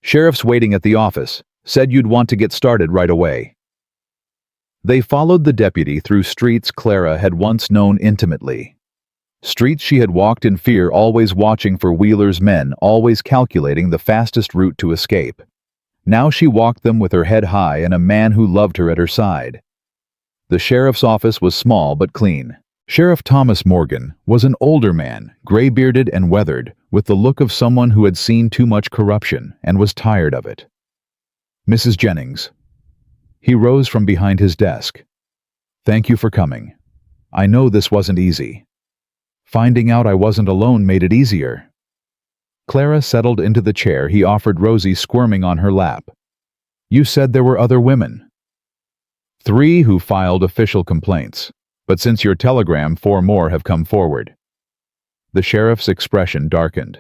Sheriff's waiting at the office. Said you'd want to get started right away." They followed the deputy through streets Clara had once known intimately. Streets she had walked in fear, always watching for Wheeler's men, always calculating the fastest route to escape. Now she walked them with her head high and a man who loved her at her side. The sheriff's office was small but clean. Sheriff Thomas Morgan was an older man, gray-bearded and weathered, with the look of someone who had seen too much corruption and was tired of it. "Mrs. Jennings." He rose from behind his desk. "Thank you for coming. I know this wasn't easy. Finding out I wasn't alone made it easier." Clara settled into the chair he offered Rosie, squirming on her lap. "You said there were other women." "3 who filed official complaints. But since your telegram, 4 more have come forward." The sheriff's expression darkened.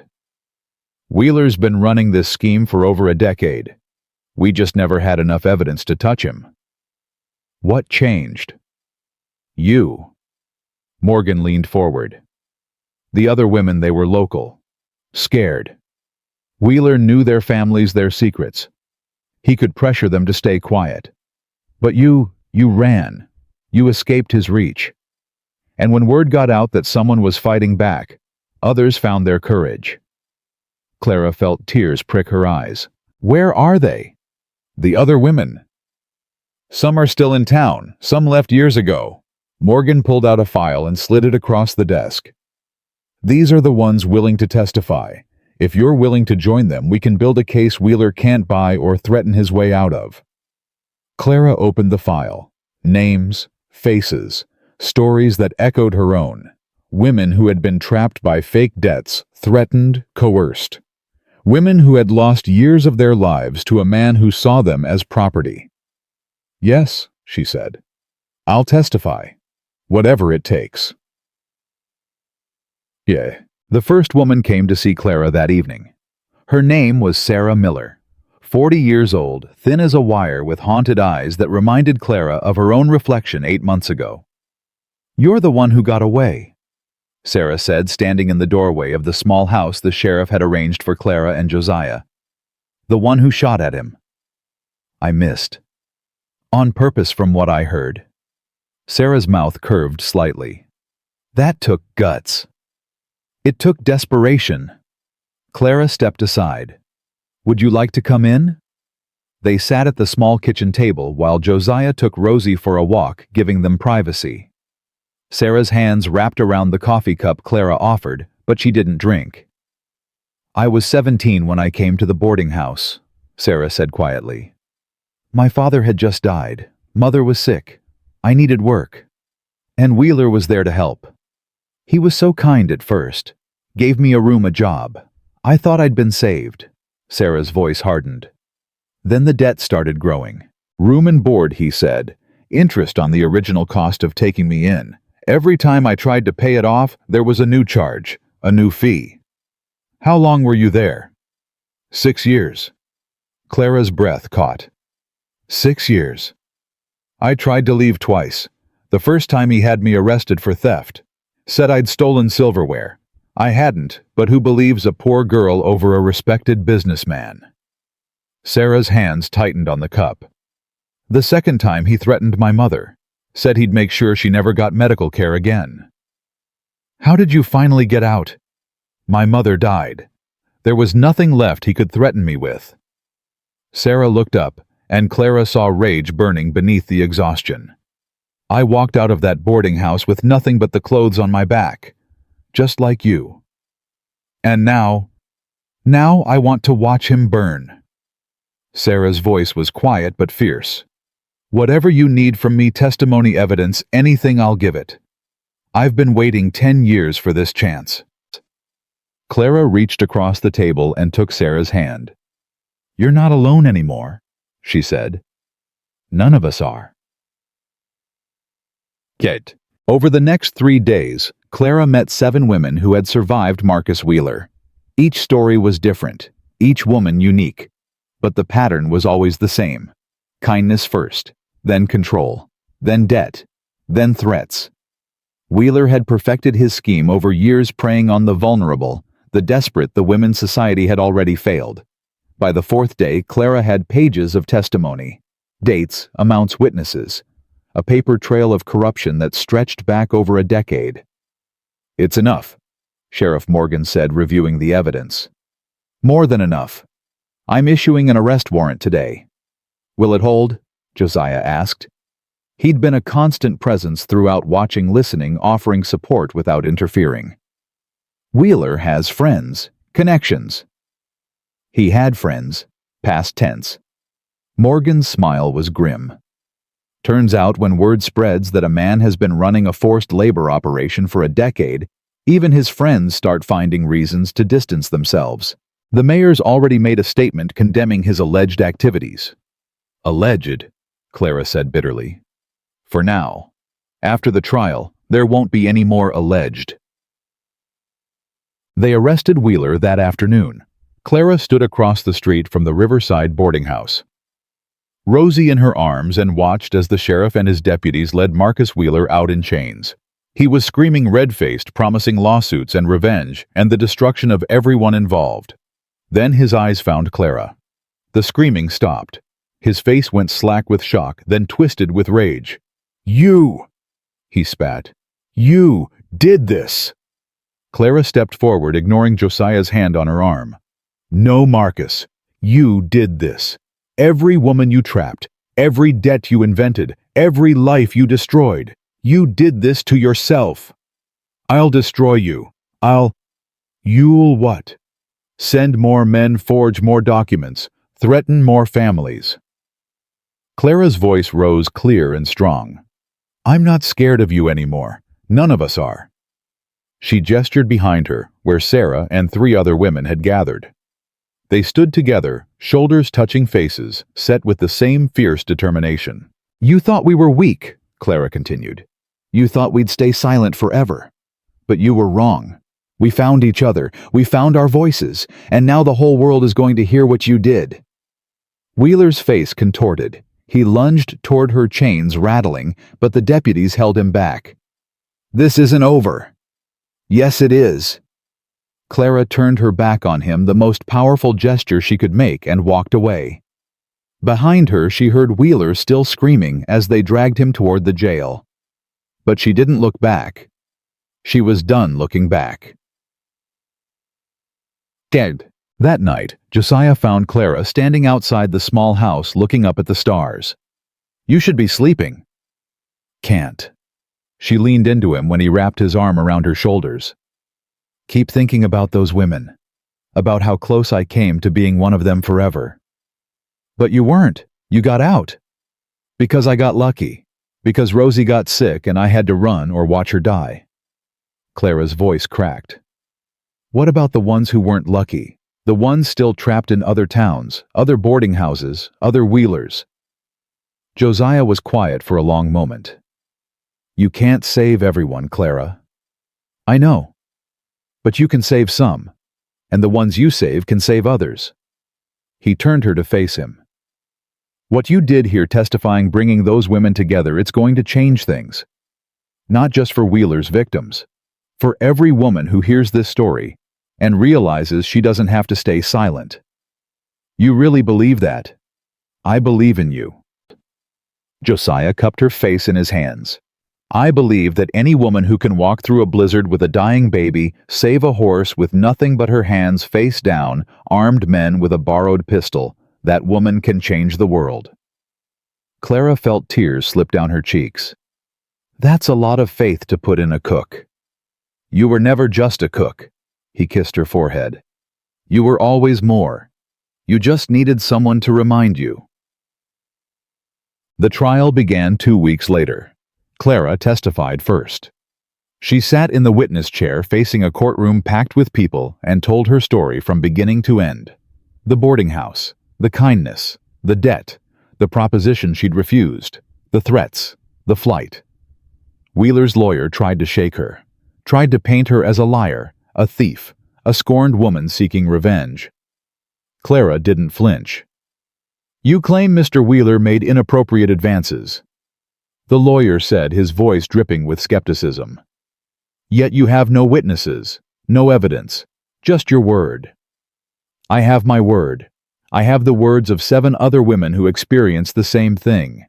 "Wheeler's been running this scheme for over a decade. We just never had enough evidence to touch him." "What changed?" "You." Morgan leaned forward. "The other women, they were local. Scared. Wheeler knew their families, their secrets. He could pressure them to stay quiet. But you ran. You escaped his reach. And when word got out that someone was fighting back, others found their courage." Clara felt tears prick her eyes. "Where are they?" "The other women. Some are still in town, some left years ago." Morgan pulled out a file and slid it across the desk. "These are the ones willing to testify. If you're willing to join them, we can build a case Wheeler can't buy or threaten his way out of." Clara opened the file. Names, faces, stories that echoed her own. Women who had been trapped by fake debts, threatened, coerced. Women who had lost years of their lives to a man who saw them as property. "Yes," she said. "I'll testify. Whatever it takes." Yeah. The first woman came to see Clara that evening. Her name was Sarah Miller. 40 years old, thin as a wire with haunted eyes that reminded Clara of her own reflection 8 months ago. "You're the one who got away," Sarah said, standing in the doorway of the small house the sheriff had arranged for Clara and Josiah. "The one who shot at him." "I missed. On purpose, from what I heard." Sarah's mouth curved slightly. "That took guts. It took desperation." Clara stepped aside. "Would you like to come in?" They sat at the small kitchen table while Josiah took Rosie for a walk, giving them privacy. Sarah's hands wrapped around the coffee cup Clara offered, but she didn't drink. "I was 17 when I came to the boarding house," Sarah said quietly. "My father had just died. Mother was sick. I needed work. And Wheeler was there to help. He was so kind at first. Gave me a room, a job. I thought I'd been saved." Sarah's voice hardened. "Then the debt started growing. Room and board," he said. "Interest on the original cost of taking me in. Every time I tried to pay it off, there was a new charge, a new fee." "How long were you there?" 6 years. Clara's breath caught. 6 years. I tried to leave twice. The first time he had me arrested for theft. Said I'd stolen silverware. I hadn't, but who believes a poor girl over a respected businessman? Sarah's hands tightened on the cup. The second time he threatened my mother. Said he'd make sure she never got medical care again. How did you finally get out? My mother died. There was nothing left he could threaten me with. Sarah looked up, and Clara saw rage burning beneath the exhaustion. I walked out of that boarding house with nothing but the clothes on my back, just like you. And now I want to watch him burn. Sarah's voice was quiet but fierce. Whatever you need from me, testimony, evidence, anything, I'll give it. I've been waiting 10 years for this chance. Clara reached across the table and took Sarah's hand. You're not alone anymore, she said. None of us are. Kate. Over the next 3 days, Clara met 7 women who had survived Marcus Wheeler. Each story was different, each woman unique. But the pattern was always the same. Kindness first, then control, then debt, then threats. Wheeler had perfected his scheme over years, preying on the vulnerable, the desperate. The women's society had already failed. By the 4th day, Clara had pages of testimony, dates, amounts, witnesses, a paper trail of corruption that stretched back over a decade. It's enough, Sheriff Morgan said, reviewing the evidence. More than enough. I'm issuing an arrest warrant today. Will it hold? Josiah asked. He'd been a constant presence throughout, watching, listening, offering support without interfering. Wheeler has friends, connections. He had friends, past tense. Morgan's smile was grim. Turns out when word spreads that a man has been running a forced labor operation for a decade, even his friends start finding reasons to distance themselves. The mayor's already made a statement condemning his alleged activities. Alleged, Clara said bitterly. For now. After the trial, there won't be any more alleged. They arrested Wheeler that afternoon. Clara stood across the street from the Riverside boarding house, Rosie in her arms, and watched as the sheriff and his deputies led Marcus Wheeler out in chains. He was screaming red-faced, promising lawsuits and revenge and the destruction of everyone involved. Then his eyes found Clara. The screaming stopped. His face went slack with shock, then twisted with rage. You! He spat. You did this! Clara stepped forward, ignoring Josiah's hand on her arm. No, Marcus. You did this. Every woman you trapped, every debt you invented, every life you destroyed. You did this to yourself. I'll destroy you. You'll what? Send more men, forge more documents, threaten more families. Clara's voice rose clear and strong. I'm not scared of you anymore. None of us are. She gestured behind her, where Sarah and 3 other women had gathered. They stood together, shoulders touching faces, set with the same fierce determination. You thought we were weak, Clara continued. You thought we'd stay silent forever. But you were wrong. We found each other, we found our voices, and now the whole world is going to hear what you did. Wheeler's face contorted. He lunged toward her, chains rattling, but the deputies held him back. This isn't over. Yes, it is. Clara turned her back on him, the most powerful gesture she could make, and walked away. Behind her, she heard Wheeler still screaming as they dragged him toward the jail. But she didn't look back. She was done looking back. Dead. That night, Josiah found Clara standing outside the small house looking up at the stars. You should be sleeping. Can't. She leaned into him when he wrapped his arm around her shoulders. Keep thinking about those women, about how close I came to being one of them forever. But you weren't. You got out. Because I got lucky. Because Rosie got sick and I had to run or watch her die. Clara's voice cracked. What about the ones who weren't lucky? The ones still trapped in other towns, other boarding houses, other Wheelers? Josiah was quiet for a long moment. You can't save everyone, Clara. I know. But you can save some, and the ones you save can save others. He turned her to face him. What you did here, testifying, bringing those women together, it's going to change things. Not just for Wheeler's victims. For every woman who hears this story and realizes she doesn't have to stay silent. You really believe that? I believe in you. Josiah cupped her face in his hands. I believe that any woman who can walk through a blizzard with a dying baby, save a horse with nothing but her hands face down, armed men with a borrowed pistol, that woman can change the world. Clara felt tears slip down her cheeks. That's a lot of faith to put in a cook. You were never just a cook. He kissed her forehead. You were always more. You just needed someone to remind you. The trial began 2 weeks later. Clara testified first. She sat in the witness chair facing a courtroom packed with people and told her story from beginning to end. The boarding house, the kindness, the debt, the proposition she'd refused, the threats, the flight. Wheeler's lawyer tried to shake her, tried to paint her as a liar, a thief, a scorned woman seeking revenge. Clara didn't flinch. You claim Mr. Wheeler made inappropriate advances. The lawyer said, his voice dripping with skepticism. Yet you have no witnesses, no evidence, just your word. I have my word. I have the words of 7 other women who experienced the same thing.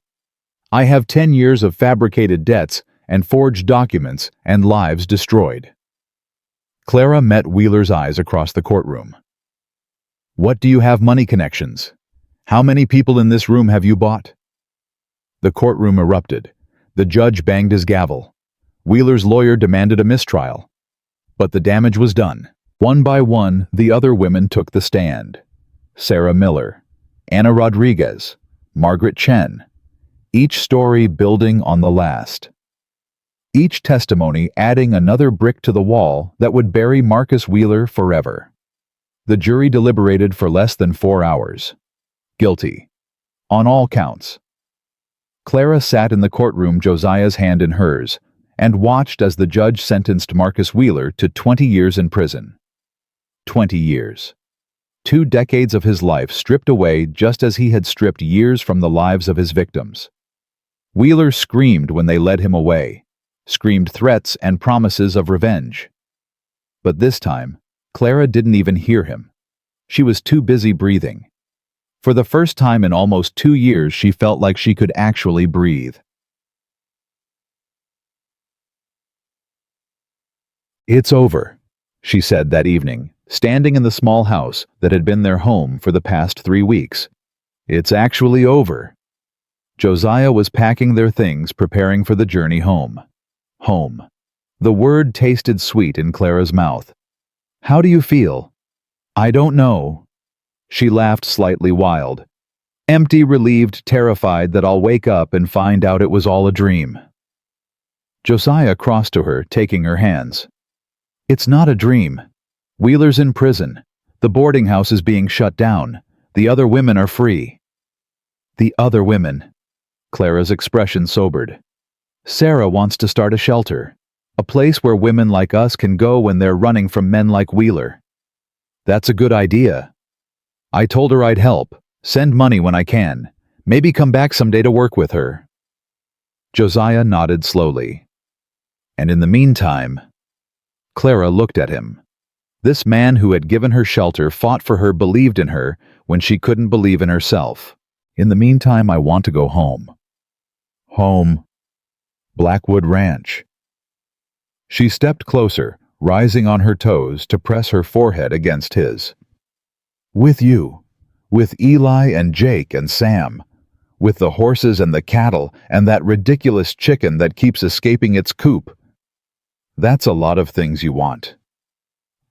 I have 10 years of fabricated debts and forged documents and lives destroyed. Clara met Wheeler's eyes across the courtroom. What do you have money connections? How many people in this room have you bought? The courtroom erupted. The judge banged his gavel. Wheeler's lawyer demanded a mistrial. But the damage was done. One by one, the other women took the stand. Sarah Miller, Anna Rodriguez, Margaret Chen, each story building on the last. Each testimony adding another brick to the wall that would bury Marcus Wheeler forever. The jury deliberated for less than 4 hours. Guilty. On all counts. Clara sat in the courtroom, Josiah's hand in hers, and watched as the judge sentenced Marcus Wheeler to 20 years in prison. 20 years. 2 decades of his life stripped away just as he had stripped years from the lives of his victims. Wheeler screamed when they led him away, screamed threats and promises of revenge. But this time, Clara didn't even hear him. She was too busy breathing. For the first time in almost 2 years, she felt like she could actually breathe. It's over, she said that evening, standing in the small house that had been their home for the past 3 weeks. It's actually over. Josiah was packing their things, preparing for the journey home. Home. The word tasted sweet in Clara's mouth. How do you feel? I don't know. She laughed slightly wild. Empty, relieved, terrified that I'll wake up and find out it was all a dream. Josiah crossed to her, taking her hands. It's not a dream. Wheeler's in prison. The boarding house is being shut down. The other women are free. The other women. Clara's expression sobered. Sarah wants to start a shelter. A place where women like us can go when they're running from men like Wheeler. That's a good idea. I told her I'd help, send money when I can, maybe come back someday to work with her. Josiah nodded slowly. And in the meantime, Clara looked at him. This man who had given her shelter, fought for her, believed in her when she couldn't believe in herself. In the meantime, I want to go home. Home. Blackwood Ranch. She stepped closer, rising on her toes to press her forehead against his. With you, with Eli and Jake and Sam, with the horses and the cattle and that ridiculous chicken that keeps escaping its coop. That's a lot of things you want.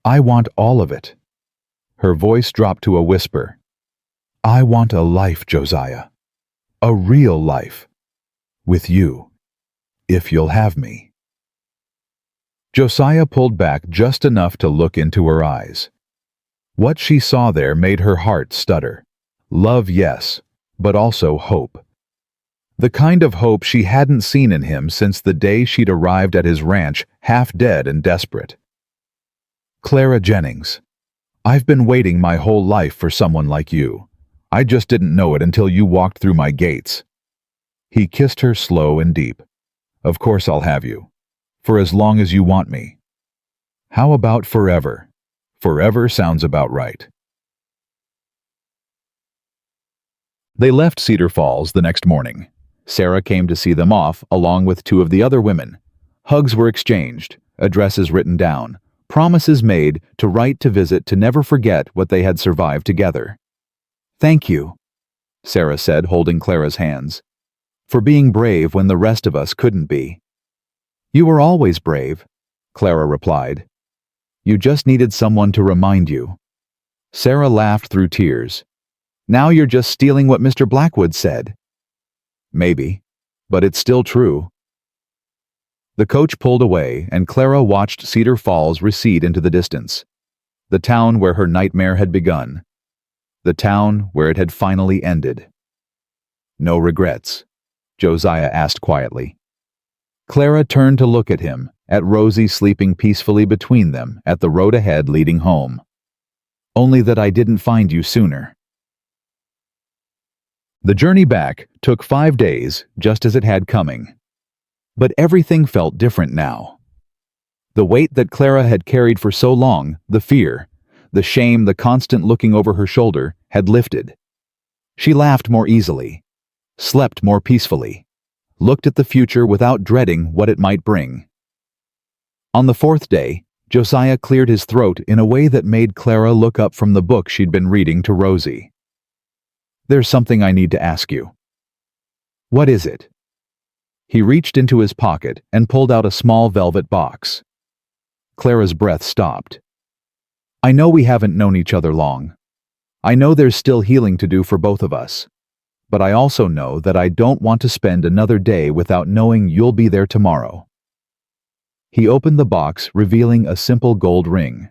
I want all of it. Her voice dropped to a whisper. I want a life, Josiah. A real life. With you. If you'll have me. Josiah pulled back just enough to look into her eyes. What she saw there made her heart stutter. Love, yes, but also hope. The kind of hope she hadn't seen in him since the day she'd arrived at his ranch, half dead and desperate. Clara Jennings, I've been waiting my whole life for someone like you. I just didn't know it until you walked through my gates. He kissed her slow and deep. Of course I'll have you. For as long as you want me. How about forever? Forever sounds about right. They left Cedar Falls the next morning. Sarah came to see them off, along with two of the other women. Hugs were exchanged, addresses written down, promises made to write to visit to never forget what they had survived together. "Thank you," Sarah said, holding Clara's hands, "for being brave when the rest of us couldn't be." "You were always brave," Clara replied. "You just needed someone to remind you." Sarah laughed through tears. "Now you're just stealing what Mr. Blackwood said." "Maybe, but it's still true." The coach pulled away, and Clara watched Cedar Falls recede into the distance. The town where her nightmare had begun. The town where it had finally ended. "No regrets?" Josiah asked quietly. Clara turned to look at him, at Rosie sleeping peacefully between them at the road ahead leading home. "Only that I didn't find you sooner." The journey back took 5 days, just as it had coming. But everything felt different now. The weight that Clara had carried for so long, the fear, the shame, the constant looking over her shoulder, had lifted. She laughed more easily, slept more peacefully, looked at the future without dreading what it might bring. On the 4th day, Josiah cleared his throat in a way that made Clara look up from the book she'd been reading to Rosie. "There's something I need to ask you." "What is it?" He reached into his pocket and pulled out a small velvet box. Clara's breath stopped. "I know we haven't known each other long. I know there's still healing to do for both of us. But I also know that I don't want to spend another day without knowing you'll be there tomorrow." He opened the box, revealing a simple gold ring.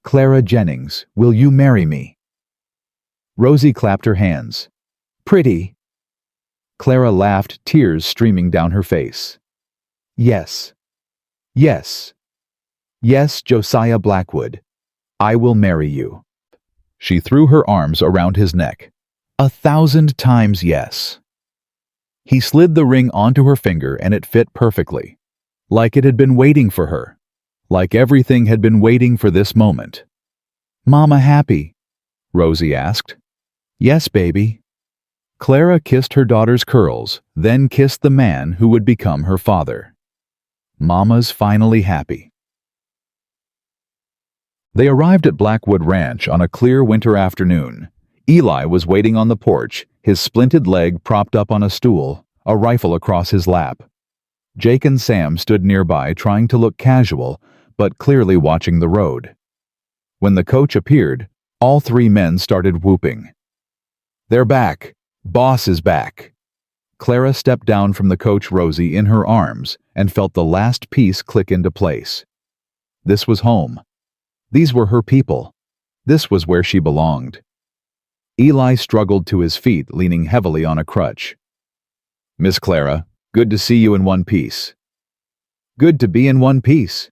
"Clara Jennings, will you marry me?" Rosie clapped her hands. "Pretty." Clara laughed, tears streaming down her face. "Yes. Yes. Yes, Josiah Blackwood. I will marry you." She threw her arms around his neck. 1,000 times yes. He slid the ring onto her finger and it fit perfectly. Like it had been waiting for her. Like everything had been waiting for this moment. "Mama happy?" Rosie asked. "Yes, baby." Clara kissed her daughter's curls, then kissed the man who would become her father. Mama's finally happy. They arrived at Blackwood Ranch on a clear winter afternoon. Eli was waiting on the porch, his splinted leg propped up on a stool, a rifle across his lap. Jake and Sam stood nearby trying to look casual, but clearly watching the road. When the coach appeared, all 3 men started whooping. "They're back! Boss is back!" Clara stepped down from the coach Rosie in her arms and felt the last piece click into place. This was home. These were her people. This was where she belonged. Eli struggled to his feet, leaning heavily on a crutch. "Miss Clara, good to see you in one piece." "Good to be in one piece."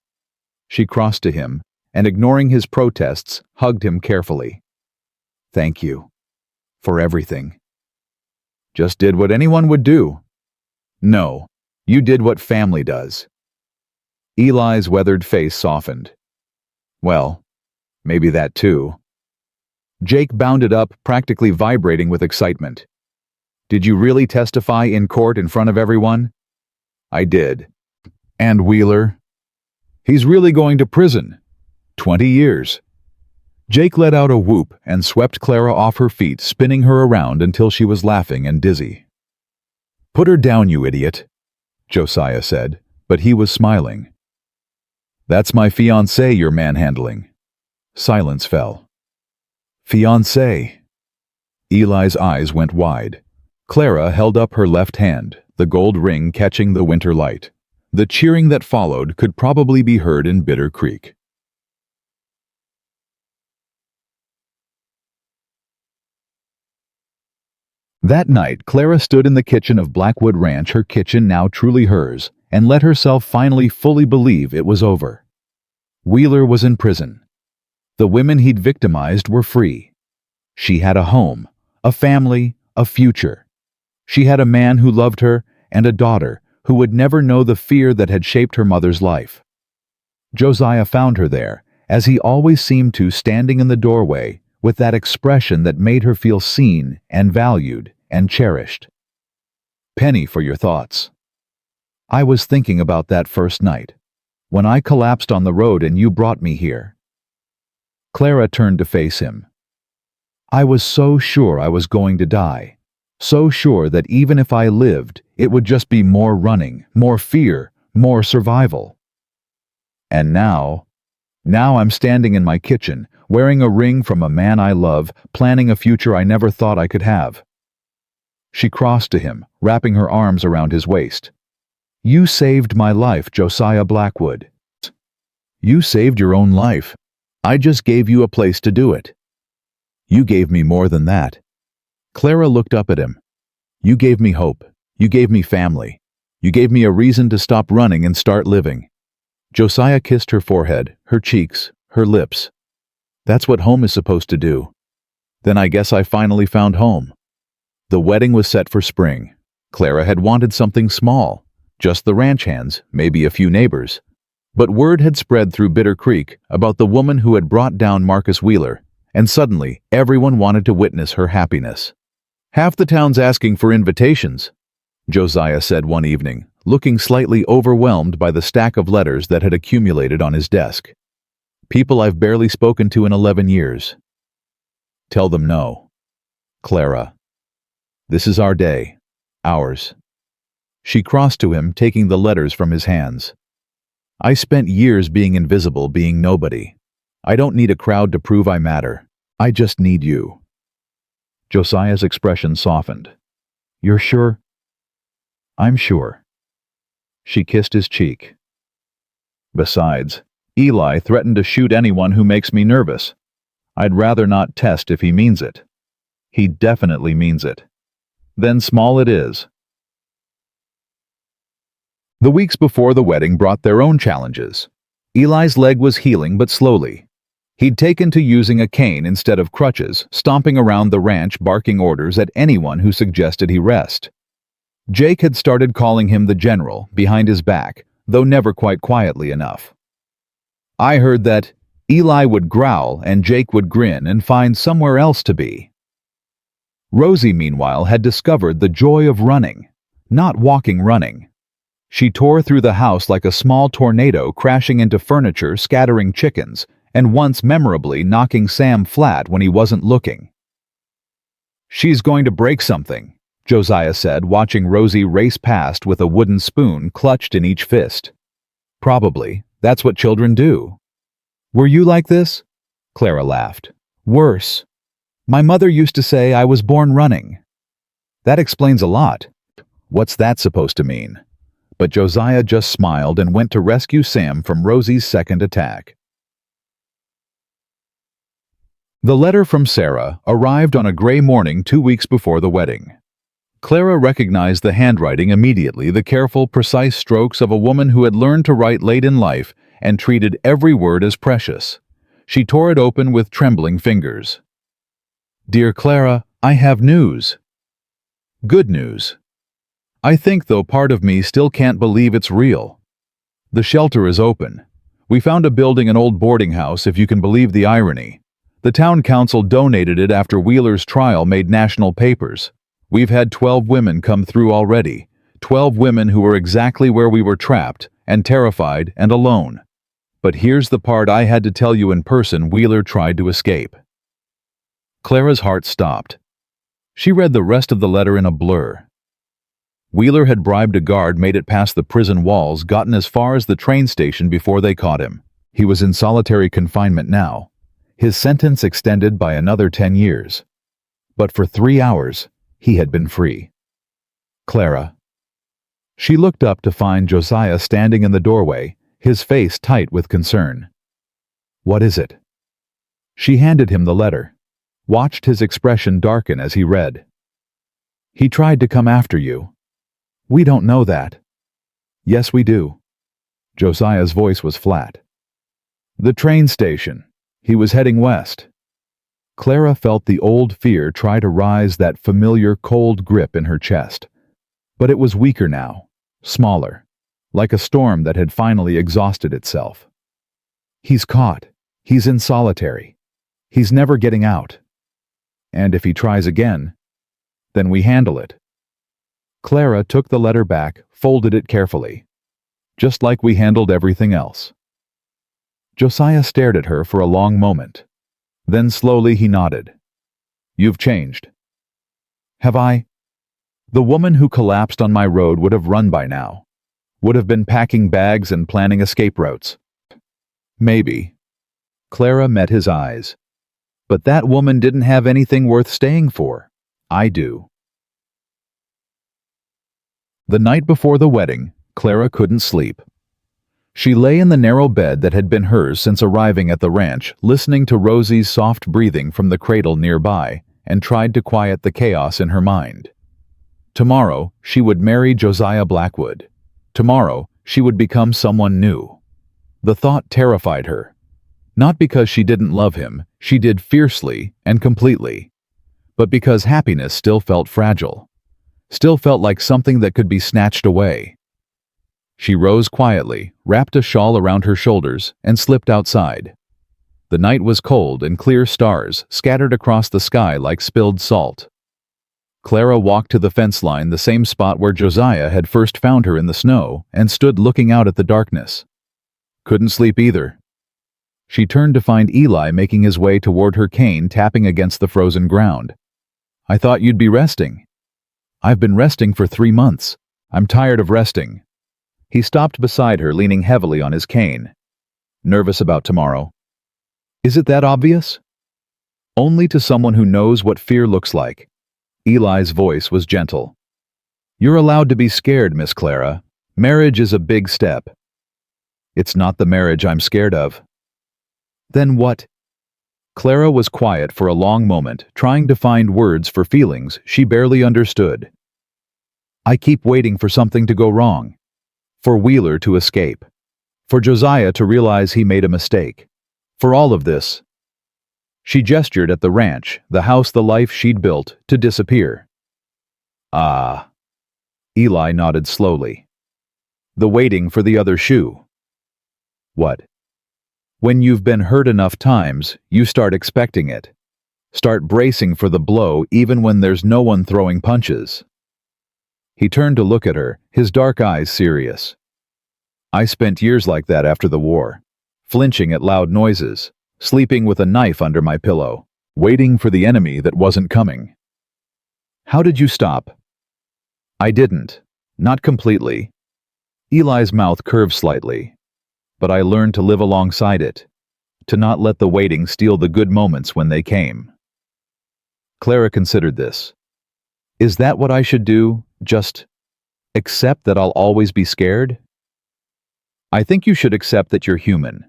She crossed to him, and ignoring his protests, hugged him carefully. "Thank you. For everything." "Just did what anyone would do." "No, you did what family does." Eli's weathered face softened. "Well, maybe that too." Jake bounded up, practically vibrating with excitement. "Did you really testify in court in front of everyone?" "I did." "And Wheeler?" "He's really going to prison. 20 years. Jake let out a whoop and swept Clara off her feet, spinning her around until she was laughing and dizzy. "Put her down, you idiot," Josiah said, but he was smiling. "That's my fiancée you're manhandling." Silence fell. "Fiancée." Eli's eyes went wide. Clara held up her left hand, the gold ring catching the winter light. The cheering that followed could probably be heard in Bitter Creek. That night, Clara stood in the kitchen of Blackwood Ranch, her kitchen now truly hers, and let herself finally fully believe it was over. Wheeler was in prison. The women he'd victimized were free. She had a home, a family, a future. She had a man who loved her and a daughter who would never know the fear that had shaped her mother's life. Josiah found her there, as he always seemed to, standing in the doorway, with that expression that made her feel seen and valued and cherished. Penny for your thoughts. I was thinking about that first night, when I collapsed on the road and you brought me here. Clara turned to face him. I was so sure I was going to die, so sure that even if I lived, it would just be more running, more fear, more survival. And now I'm standing in my kitchen, wearing a ring from a man I love, planning a future I never thought I could have. She crossed to him, wrapping her arms around his waist. You saved my life, Josiah Blackwood. You saved your own life. I just gave you a place to do it. You gave me more than that. Clara looked up at him. You gave me hope. You gave me family. You gave me a reason to stop running and start living. Josiah kissed her forehead, her cheeks, her lips. That's what home is supposed to do. Then I guess I finally found home. The wedding was set for spring. Clara had wanted something small, just the ranch hands, maybe a few neighbors. But word had spread through Bitter Creek about the woman who had brought down Marcus Wheeler, and suddenly everyone wanted to witness her happiness. Half the town's asking for invitations, Josiah said one evening, looking slightly overwhelmed by the stack of letters that had accumulated on his desk. People I've barely spoken to in 11 years. Tell them no. Clara. This is our day. Ours. She crossed to him, taking the letters from his hands. I spent years being invisible, being nobody. I don't need a crowd to prove I matter. I just need you. Josiah's expression softened. You're sure? I'm sure. She kissed his cheek. Besides, Eli threatened to shoot anyone who makes me nervous. I'd rather not test if he means it. He definitely means it. Then small it is. The weeks before the wedding brought their own challenges. Eli's leg was healing but slowly. He'd taken to using a cane instead of crutches, stomping around the ranch barking orders at anyone who suggested he rest. Jake had started calling him the general behind his back, though never quite quietly enough. I heard that Eli would growl and Jake would grin and find somewhere else to be. Rosie, meanwhile, had discovered the joy of running, not walking running. She tore through the house like a small tornado, crashing into furniture, scattering chickens, and once memorably knocking Sam flat when he wasn't looking. She's going to break something, Josiah said, watching Rosie race past with a wooden spoon clutched in each fist. Probably. That's what children do. Were you like this? Clara laughed. Worse. My mother used to say I was born running. That explains a lot. What's that supposed to mean? But Josiah just smiled and went to rescue Sam from Rosie's second attack. The letter from Sarah arrived on a gray morning 2 weeks before the wedding. Clara recognized the handwriting immediately, the careful, precise strokes of a woman who had learned to write late in life and treated every word as precious. She tore it open with trembling fingers. Dear Clara, I have news. Good news. I think, though, part of me still can't believe it's real. The shelter is open. We found a building, an old boarding house, if you can believe the irony. The town council donated it after Wheeler's trial made national papers. We've had 12 women come through already. 12 women who were exactly where we were trapped, and terrified and alone. But here's the part I had to tell you in person. Wheeler tried to escape. Clara's heart stopped. She read the rest of the letter in a blur. Wheeler had bribed a guard, made it past the prison walls, gotten as far as the train station before they caught him. He was in solitary confinement now. His sentence extended by another 10 years. But for 3 hours, he had been free. Clara. She looked up to find Josiah standing in the doorway, his face tight with concern. What is it? She handed him the letter, watched his expression darken as he read. He tried to come after you. We don't know that. Yes, we do. Josiah's voice was flat. The train station. He was heading west. Clara felt the old fear try to rise, that familiar cold grip in her chest. But it was weaker now, smaller, like a storm that had finally exhausted itself. He's caught. He's in solitary. He's never getting out. And if he tries again, then we handle it. Clara took the letter back, folded it carefully. Just like we handled everything else. Josiah stared at her for a long moment. Then slowly he nodded. You've changed. Have I? The woman who collapsed on my road would have run by now. Would have been packing bags and planning escape routes. Maybe. Clara met his eyes. But that woman didn't have anything worth staying for. I do. The night before the wedding, Clara couldn't sleep. She lay in the narrow bed that had been hers since arriving at the ranch, listening to Rosie's soft breathing from the cradle nearby, and tried to quiet the chaos in her mind. Tomorrow, she would marry Josiah Blackwood. Tomorrow, she would become someone new. The thought terrified her. Not because she didn't love him, she did fiercely and completely, but because happiness still felt fragile, still felt like something that could be snatched away. She rose quietly, wrapped a shawl around her shoulders, and slipped outside. The night was cold and clear stars scattered across the sky like spilled salt. Clara walked to the fence line, the same spot where Josiah had first found her in the snow, and stood looking out at the darkness. Couldn't sleep either. She turned to find Eli making his way toward her cane, tapping against the frozen ground. I thought you'd be resting. I've been resting for 3 months. I'm tired of resting. He stopped beside her, leaning heavily on his cane. Nervous about tomorrow. Is it that obvious? Only to someone who knows what fear looks like. Eli's voice was gentle. You're allowed to be scared, Miss Clara. Marriage is a big step. It's not the marriage I'm scared of. Then what? Clara was quiet for a long moment, trying to find words for feelings she barely understood. I keep waiting for something to go wrong. For Wheeler to escape. For Josiah to realize he made a mistake. For all of this. She gestured at the ranch, the house, the life she'd built, to disappear. Ah. Eli nodded slowly. The waiting for the other shoe. What? When you've been hurt enough times, you start expecting it. Start bracing for the blow even when there's no one throwing punches. He turned to look at her, his dark eyes serious. I spent years like that after the war, flinching at loud noises, sleeping with a knife under my pillow, waiting for the enemy that wasn't coming. How did you stop? I didn't. Not completely. Eli's mouth curved slightly. But I learned to live alongside it, to not let the waiting steal the good moments when they came. Clara considered this. Is that what I should do? Just accept that I'll always be scared? I think you should accept that you're human,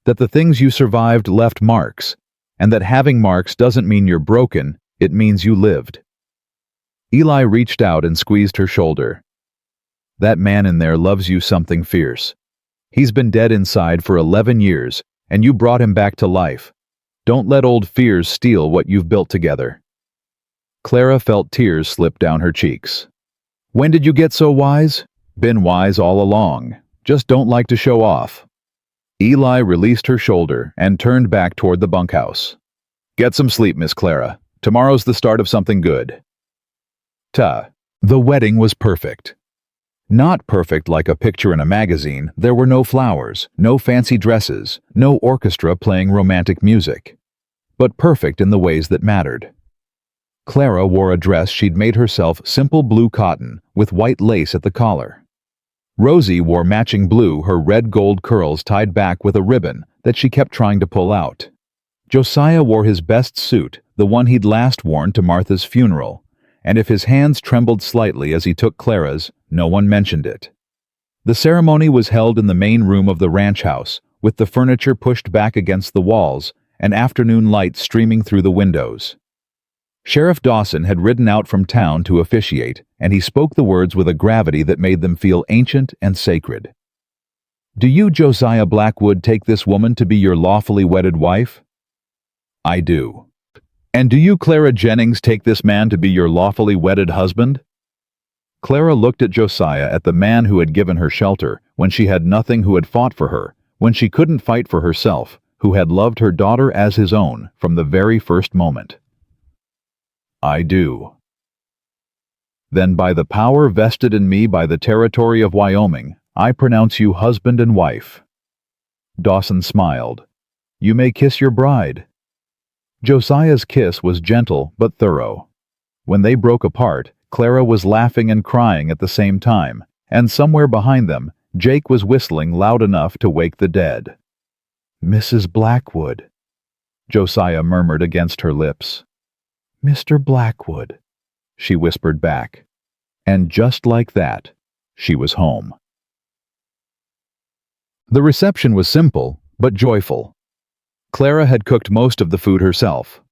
that the things you survived left marks, and that having marks doesn't mean you're broken, it means you lived. Eli reached out and squeezed her shoulder. That man in there loves you something fierce. He's been dead inside for 11 years, and you brought him back to life. Don't let old fears steal what you've built together. Clara felt tears slip down her cheeks. When did you get so wise? Been wise all along. Just don't like to show off. Eli released her shoulder and turned back toward the bunkhouse. Get some sleep, Miss Clara. Tomorrow's the start of something good. The wedding was perfect. Not perfect like a picture in a magazine. There were no flowers, no fancy dresses, no orchestra playing romantic music. But perfect in the ways that mattered. Clara wore a dress she'd made herself, simple blue cotton, with white lace at the collar. Rosie wore matching blue, her red gold curls tied back with a ribbon that she kept trying to pull out. Josiah wore his best suit, the one he'd last worn to Martha's funeral, and if his hands trembled slightly as he took Clara's, no one mentioned it. The ceremony was held in the main room of the ranch house, with the furniture pushed back against the walls and afternoon light streaming through the windows. Sheriff Dawson had ridden out from town to officiate, and he spoke the words with a gravity that made them feel ancient and sacred. Do you, Josiah Blackwood, take this woman to be your lawfully wedded wife? I do. And do you, Clara Jennings, take this man to be your lawfully wedded husband? Clara looked at Josiah, at the man who had given her shelter, when she had nothing, who had fought for her, when she couldn't fight for herself, who had loved her daughter as his own from the very first moment. I do. Then by the power vested in me by the territory of Wyoming, I pronounce you husband and wife." Dawson smiled. "You may kiss your bride." Josiah's kiss was gentle but thorough. When they broke apart, Clara was laughing and crying at the same time, and somewhere behind them, Jake was whistling loud enough to wake the dead. "Mrs. Blackwood," Josiah murmured against her lips. "Mr. Blackwood," she whispered back. And just like that, she was home. The reception was simple, but joyful. Clara had cooked most of the food herself.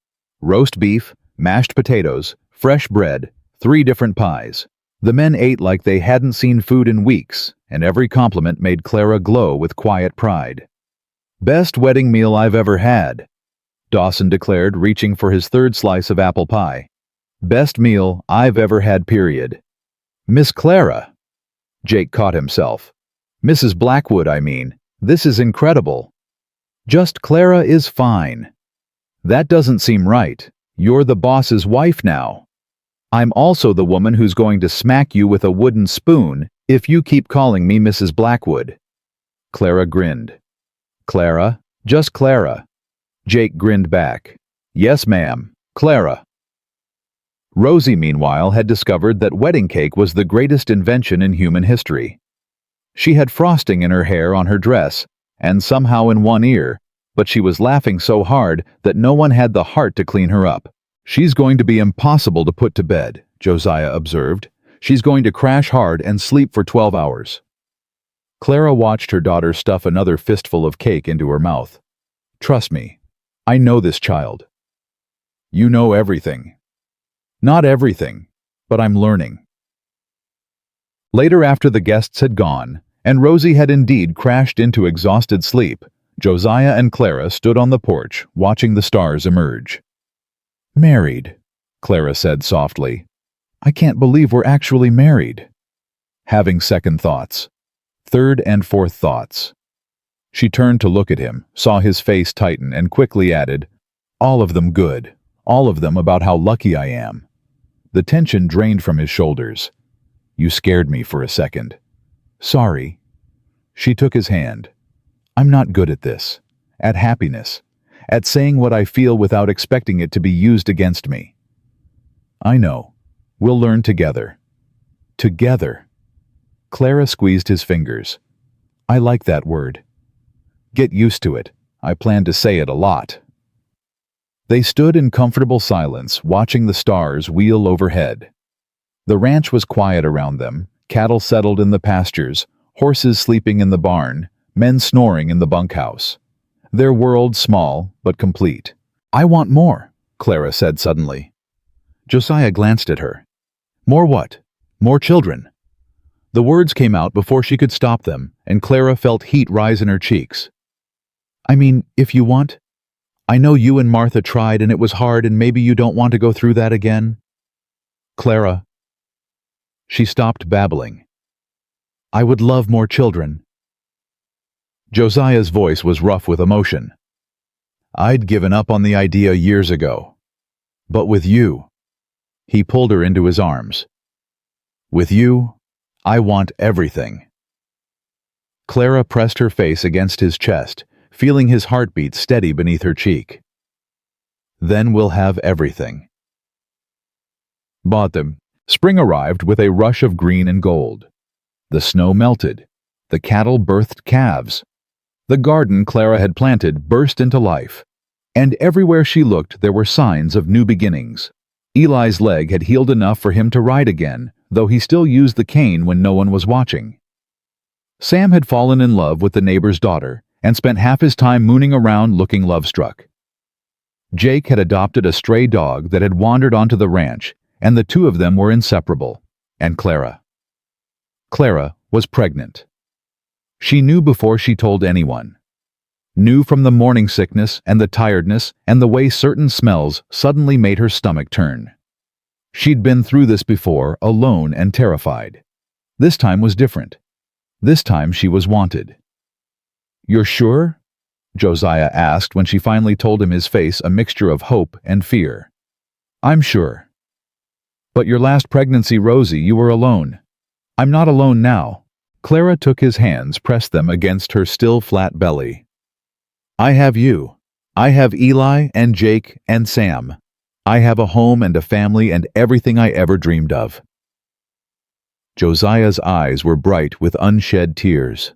Roast beef, mashed potatoes, fresh bread, 3 different pies. The men ate like they hadn't seen food in weeks, and every compliment made Clara glow with quiet pride. "Best wedding meal I've ever had," Dawson declared, reaching for his 3rd slice of apple pie. "Best meal I've ever had, period." "Miss Clara," Jake caught himself. "Mrs. Blackwood, I mean. This is incredible." "Just Clara is fine." "That doesn't seem right. You're the boss's wife now." "I'm also the woman who's going to smack you with a wooden spoon if you keep calling me Mrs. Blackwood." Clara grinned. "Clara, just Clara." Jake grinned back. "Yes, ma'am, Clara." Rosie, meanwhile, had discovered that wedding cake was the greatest invention in human history. She had frosting in her hair on her dress, and somehow in one ear, but she was laughing so hard that no one had the heart to clean her up. "She's going to be impossible to put to bed," Josiah observed. "She's going to crash hard and sleep for 12 hours. Clara watched her daughter stuff another fistful of cake into her mouth. "Trust me, I know this child." "You know everything." "Not everything, but I'm learning." Later, after the guests had gone, and Rosie had indeed crashed into exhausted sleep, Josiah and Clara stood on the porch, watching the stars emerge. "Married," Clara said softly. "I can't believe we're actually married." Having second thoughts. Third and fourth thoughts. She turned to look at him, saw his face tighten, and quickly added, "All of them good. All of them about how lucky I am." The tension drained from his shoulders. "You scared me for a second." "Sorry." She took his hand. "I'm not good at this. At happiness. At saying what I feel without expecting it to be used against me." "I know. We'll learn together." "Together." Clara squeezed his fingers. "I like that word. Get used to it. I plan to say it a lot." They stood in comfortable silence, watching the stars wheel overhead. The ranch was quiet around them, cattle settled in the pastures, horses sleeping in the barn, men snoring in the bunkhouse. Their world small, but complete. "I want more," Clara said suddenly. Josiah glanced at her. "More what? More children?" The words came out before she could stop them, and Clara felt heat rise in her cheeks. "I mean, if you want. I know you and Martha tried and it was hard, and maybe you don't want to go through that again." "Clara." She stopped babbling. "I would love more children." Josiah's voice was rough with emotion. "I'd given up on the idea years ago. But with you." He pulled her into his arms. "With you, I want everything." Clara pressed her face against his chest, feeling his heartbeat steady beneath her cheek. "Then we'll have everything." Bottom. Spring arrived with a rush of green and gold. The snow melted. The cattle birthed calves. The garden Clara had planted burst into life. And everywhere she looked there were signs of new beginnings. Eli's leg had healed enough for him to ride again, though he still used the cane when no one was watching. Sam had fallen in love with the neighbor's daughter and spent half his time mooning around looking love-struck. Jake had adopted a stray dog that had wandered onto the ranch, and the two of them were inseparable. And Clara. Clara was pregnant. She knew before she told anyone. Knew from the morning sickness and the tiredness and the way certain smells suddenly made her stomach turn. She'd been through this before, alone and terrified. This time was different. This time she was wanted. "You're sure?" Josiah asked when she finally told him, his face a mixture of hope and fear. "I'm sure." But your last pregnancy, Rosie, you were alone. I'm not alone now. Clara took his hands, pressed them against her still flat belly. I have you. I have Eli and Jake and Sam. I have a home and a family and everything I ever dreamed of. Josiah's eyes were bright with unshed tears.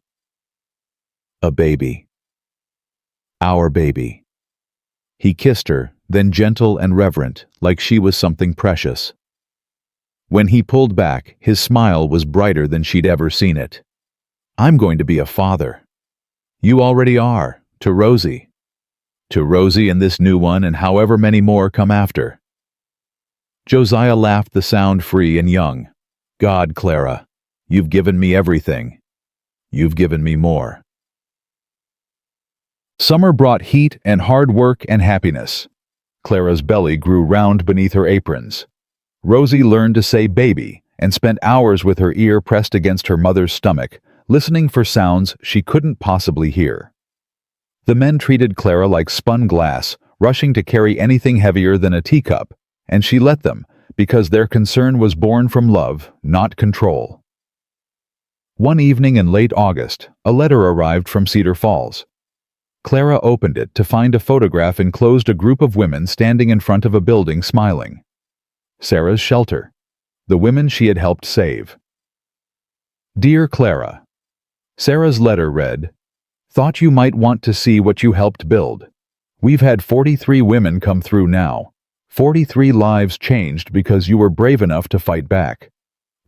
A baby. Our baby. He kissed her, then gentle and reverent, like she was something precious. When he pulled back, his smile was brighter than she'd ever seen it. I'm going to be a father. You already are, to Rosie. To Rosie and this new one and however many more come after. Josiah laughed, the sound free and young. God, Clara, you've given me everything. You've given me more. Summer brought heat and hard work and happiness. Clara's belly grew round beneath her aprons. Rosie learned to say baby and spent hours with her ear pressed against her mother's stomach, listening for sounds she couldn't possibly hear. The men treated Clara like spun glass, rushing to carry anything heavier than a teacup, and she let them, because their concern was born from love, not control. One evening in late August, a letter arrived from Cedar Falls. Clara opened it to find a photograph enclosed a group of women standing in front of a building smiling. Sarah's shelter. The women she had helped save. Dear Clara, Sarah's letter read, Thought you might want to see what you helped build. We've had 43 women come through now. 43 lives changed because you were brave enough to fight back.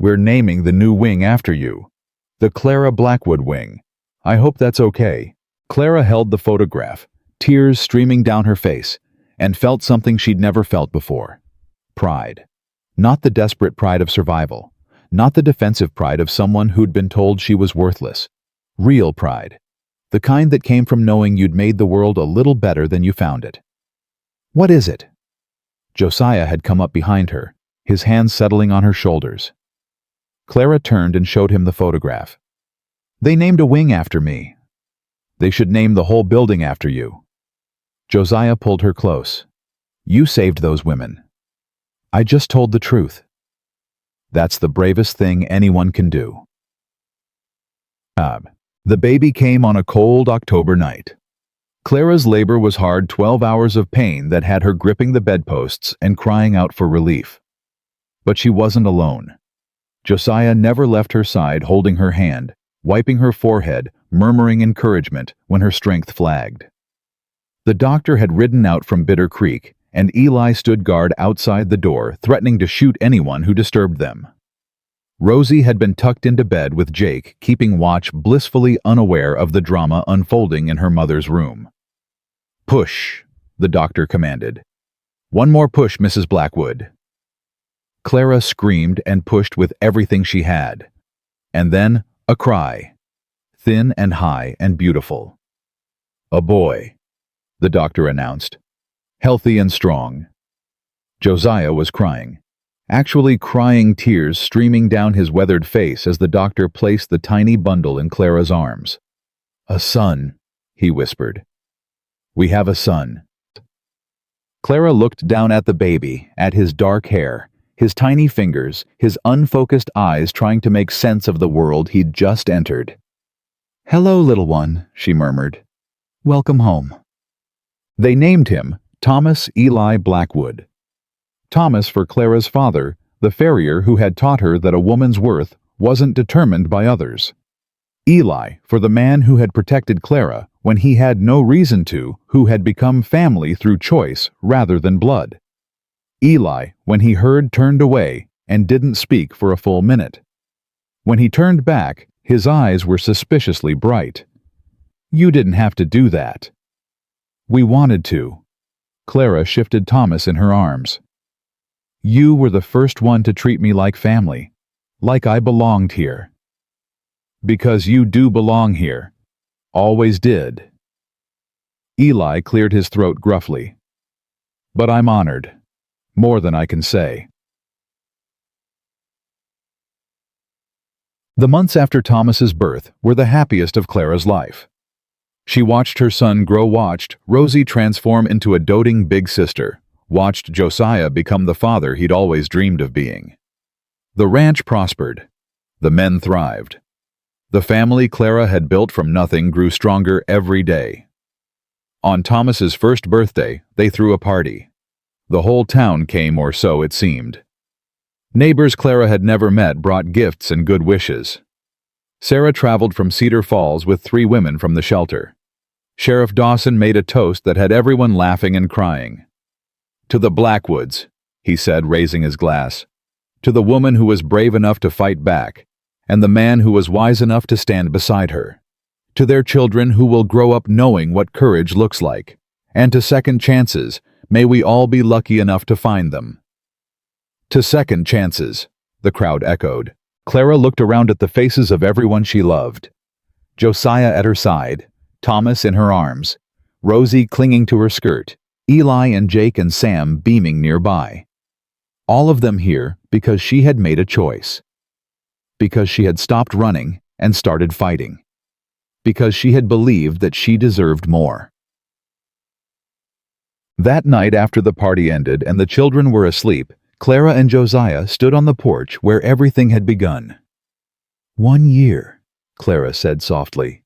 We're naming the new wing after you. The Clara Blackwood wing. I hope that's okay. Clara held the photograph, tears streaming down her face, and felt something she'd never felt before. Pride. Not the desperate pride of survival. Not the defensive pride of someone who'd been told she was worthless. Real pride. The kind that came from knowing you'd made the world a little better than you found it. What is it? Josiah had come up behind her, his hands settling on her shoulders. Clara turned and showed him the photograph. They named a wing after me. They should name the whole building after you. Josiah pulled her close. You saved those women. I just told the truth. That's the bravest thing anyone can do. The baby came on a cold October night. Clara's labor was hard 12 hours of pain that had her gripping the bedposts and crying out for relief. But she wasn't alone. Josiah never left her side, holding her hand, wiping her forehead, murmuring encouragement when her strength flagged. The doctor had ridden out from Bitter Creek, and Eli stood guard outside the door, threatening to shoot anyone who disturbed them. Rosie had been tucked into bed with Jake, keeping watch, blissfully unaware of the drama unfolding in her mother's room. Push, the doctor commanded. One more push, Mrs. Blackwood. Clara screamed and pushed with everything she had. And then a cry, thin and high and beautiful. A boy, the doctor announced, healthy and strong. Josiah was crying. Actually crying, tears streaming down his weathered face as the doctor placed the tiny bundle in Clara's arms. A son, he whispered. We have a son. Clara looked down at the baby, at his dark hair, his tiny fingers, his unfocused eyes trying to make sense of the world he'd just entered. Hello, little one, she murmured. Welcome home. They named him Thomas Eli Blackwood. Thomas for Clara's father, the farrier who had taught her that a woman's worth wasn't determined by others. Eli for the man who had protected Clara when he had no reason to, who had become family through choice rather than blood. Eli, when he heard, turned away and didn't speak for a full minute. When he turned back, his eyes were suspiciously bright. You didn't have to do that. We wanted to. Clara shifted Thomas in her arms. You were the first one to treat me like family, like I belonged here. Because you do belong here. Always did. Eli cleared his throat gruffly. But I'm honored. More than I can say. The months after Thomas's birth were the happiest of Clara's life. She watched her son grow, watched Rosie transform into a doting big sister, watched Josiah become the father he'd always dreamed of being. The ranch prospered. The men thrived. The family Clara had built from nothing grew stronger every day. On Thomas's first birthday, they threw a party. The whole town came, or so it seemed. Neighbors Clara had never met brought gifts and good wishes. Sarah traveled from Cedar Falls with 3 women from the shelter. Sheriff Dawson made a toast that had everyone laughing and crying. "To the Blackwoods," he said, raising his glass. "To the woman who was brave enough to fight back, and the man who was wise enough to stand beside her. To their children who will grow up knowing what courage looks like. And to second chances, may we all be lucky enough to find them." "To second chances," the crowd echoed. Clara looked around at the faces of everyone she loved. Josiah at her side, Thomas in her arms, Rosie clinging to her skirt, Eli and Jake and Sam beaming nearby. All of them here because she had made a choice. Because she had stopped running and started fighting. Because she had believed that she deserved more. That night after the party ended and the children were asleep, Clara and Josiah stood on the porch where everything had begun. "1 year," Clara said softly.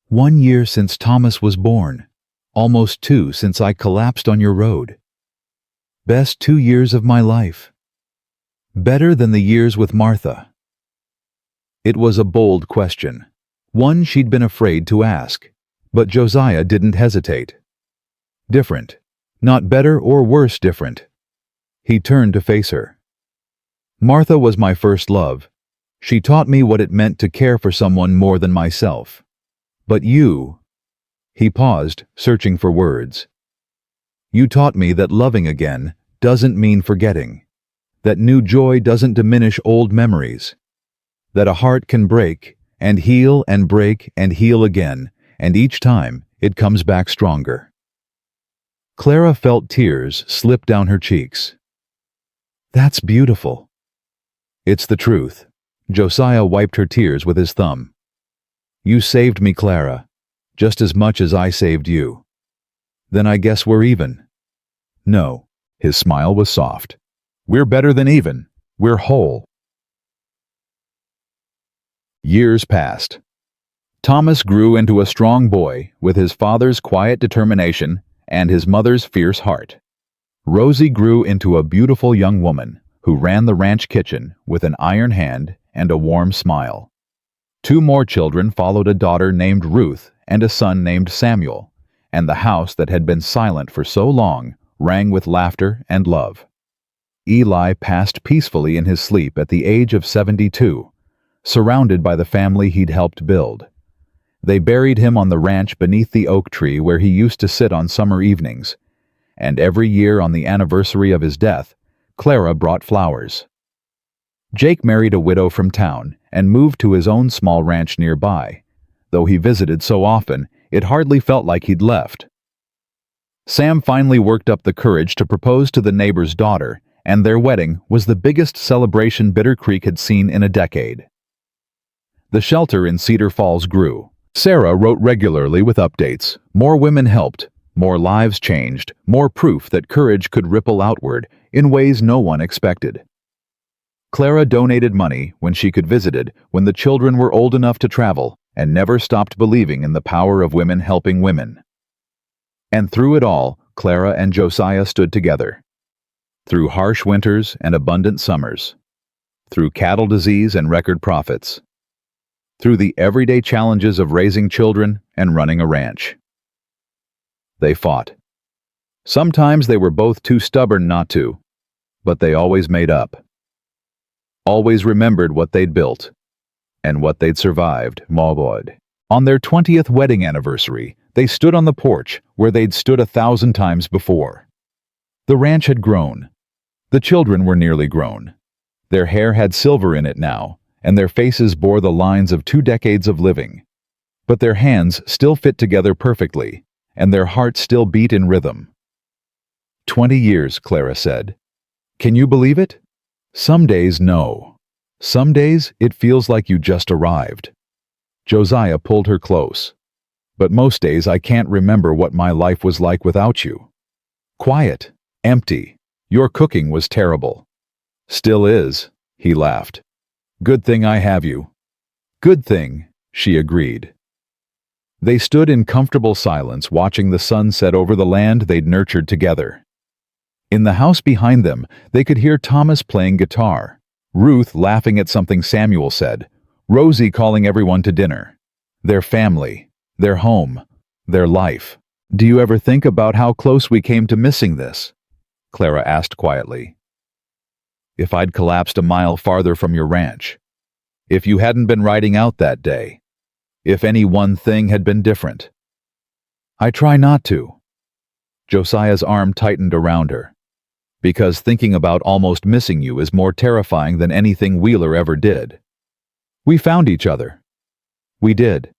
"1 year since Thomas was born. Almost 2 since I collapsed on your road. Best 2 years of my life. Better than the years with Martha." It was a bold question, one she'd been afraid to ask, but Josiah didn't hesitate. Different. Not better or worse different. He turned to face her. "Martha was my first love. She taught me what it meant to care for someone more than myself. But you—" He paused, searching for words. "You taught me that loving again doesn't mean forgetting. That new joy doesn't diminish old memories. That a heart can break and heal and break and heal again, and each time it comes back stronger." Clara felt tears slip down her cheeks. "That's beautiful." "It's the truth." Josiah wiped her tears with his thumb. "You saved me, Clara, just as much as I saved you. Then I guess we're even." "No." His smile was soft. "We're better than even. We're whole." Years passed. Thomas grew into a strong boy with his father's quiet determination and his mother's fierce heart. Rosie grew into a beautiful young woman who ran the ranch kitchen with an iron hand and a warm smile. 2 more children followed, a daughter named Ruth and a son named Samuel, and the house that had been silent for so long rang with laughter and love. Eli passed peacefully in his sleep at the age of 72, surrounded by the family he'd helped build. They buried him on the ranch beneath the oak tree where he used to sit on summer evenings, and every year on the anniversary of his death, Clara brought flowers. Jake married a widow from town and moved to his own small ranch nearby. Though he visited so often, it hardly felt like he'd left. Sam finally worked up the courage to propose to the neighbor's daughter, and their wedding was the biggest celebration Bitter Creek had seen in a decade. The shelter in Cedar Falls grew. Sarah wrote regularly with updates. More women helped, more lives changed, more proof that courage could ripple outward in ways no one expected. Clara donated money when she could visit when the children were old enough to travel, and never stopped believing in the power of women helping women. And through it all, Clara and Josiah stood together. Through harsh winters and abundant summers. Through cattle disease and record profits. Through the everyday challenges of raising children and running a ranch. They fought. Sometimes they were both too stubborn not to, but they always made up. Always remembered what they'd built and what they'd survived. Mawbod. On their 20th wedding anniversary, they stood on the porch where they'd stood 1,000 times before. The ranch had grown. The children were nearly grown. Their hair had silver in it now, and their faces bore the lines of 2 decades of living. But their hands still fit together perfectly, and their hearts still beat in rhythm. 20 years, Clara said. Can you believe it? Some days, no. Some days, it feels like you just arrived. Josiah pulled her close. But most days I can't remember what my life was like without you. Quiet, Empty. Your cooking was terrible. Still is, he laughed. Good thing I have you. Good thing, she agreed. They stood in comfortable silence watching the sun set over the land they'd nurtured together. In the house behind them, they could hear Thomas playing guitar, Ruth laughing at something Samuel said, Rosie calling everyone to dinner. Their family, their home, their life. Do you ever think about how close we came to missing this? Clara asked quietly. If I'd collapsed a mile farther from your ranch, if you hadn't been riding out that day, if any one thing had been different. I try not to. Josiah's arm tightened around her. Because thinking about almost missing you is more terrifying than anything Wheeler ever did. We found each other. We did.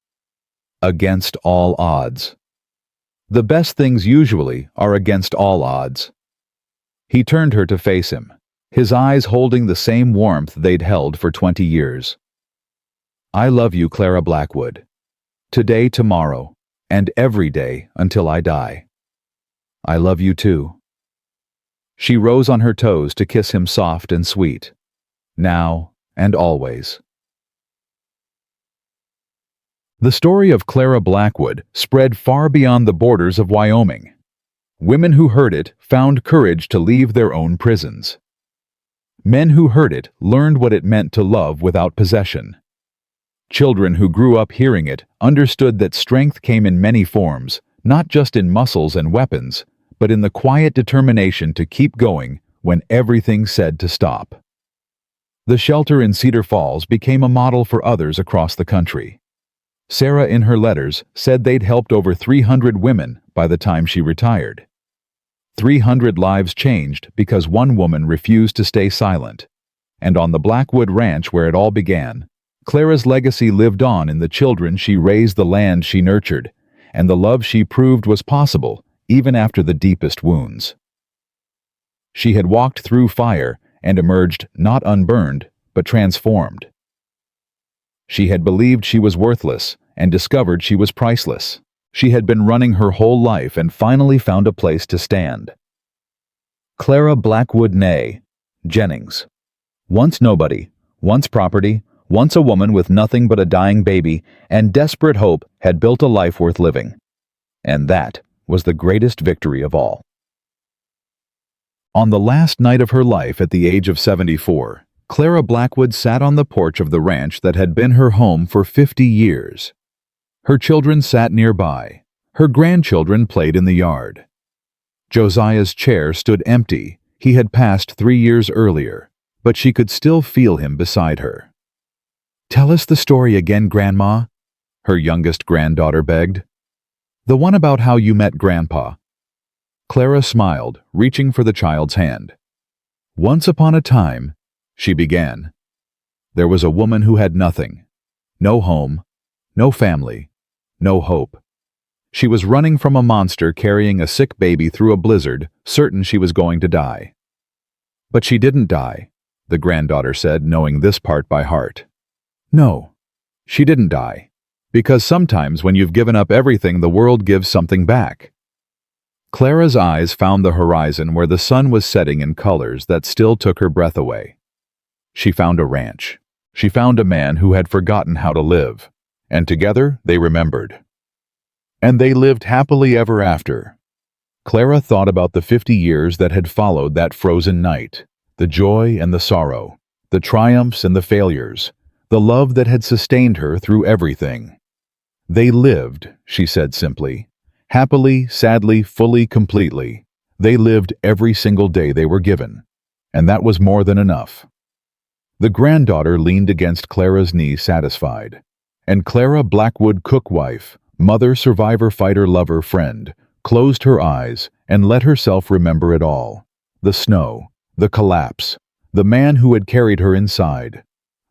Against all odds. The best things usually are against all odds. He turned her to face him, his eyes holding the same warmth they'd held for 20 years. I love you, Clara Blackwood. Today, tomorrow, and every day until I die. I love you too. She rose on her toes to kiss him soft and sweet, now and always. The story of Clara Blackwood spread far beyond the borders of Wyoming. Women who heard it found courage to leave their own prisons. Men who heard it learned what it meant to love without possession. Children who grew up hearing it understood that strength came in many forms, not just in muscles and weapons, but in the quiet determination to keep going when everything said to stop. The shelter in Cedar Falls became a model for others across the country. Sarah, in her letters, said they'd helped over 300 women by the time she retired. 300 lives changed because one woman refused to stay silent. And on the Blackwood Ranch where it all began, Clara's legacy lived on in the children she raised, the land she nurtured, and the love she proved was possible even after the deepest wounds. She had walked through fire and emerged not unburned, but transformed. She had believed she was worthless and discovered she was priceless. She had been running her whole life and finally found a place to stand. Clara Blackwood née Jennings. Once nobody, once property, once a woman with nothing but a dying baby and desperate hope, had built a life worth living. And that was the greatest victory of all. On the last night of her life at the age of 74, Clara Blackwood sat on the porch of the ranch that had been her home for 50 years. Her children sat nearby. Her grandchildren played in the yard. Josiah's chair stood empty. He had passed 3 years earlier, but she could still feel him beside her. "Tell us the story again, Grandma," her youngest granddaughter begged. "The one about how you met Grandpa." Clara smiled, reaching for the child's hand. "Once upon a time," she began, "there was a woman who had nothing. No home, no family, no hope. She was running from a monster carrying a sick baby through a blizzard, certain she was going to die. But she didn't die," the granddaughter said, knowing this part by heart. "No, she didn't die. Because sometimes when you've given up everything, the world gives something back." Clara's eyes found the horizon where the sun was setting in colors that still took her breath away. She found a ranch. She found a man who had forgotten how to live. And together they remembered. And they lived happily ever after. Clara thought about the 50 years that had followed that frozen night, the joy and the sorrow, the triumphs and the failures, the love that had sustained her through everything. They lived, she said simply, happily, sadly, fully, completely. They lived every single day they were given, and that was more than enough. The granddaughter leaned against Clara's knee satisfied, and Clara Blackwood, cookwife, mother, survivor, fighter, lover, friend, closed her eyes and let herself remember it all. The snow, the collapse, the man who had carried her inside,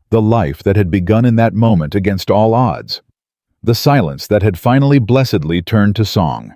the life that had begun in that moment against all odds, the silence that had finally blessedly turned to song.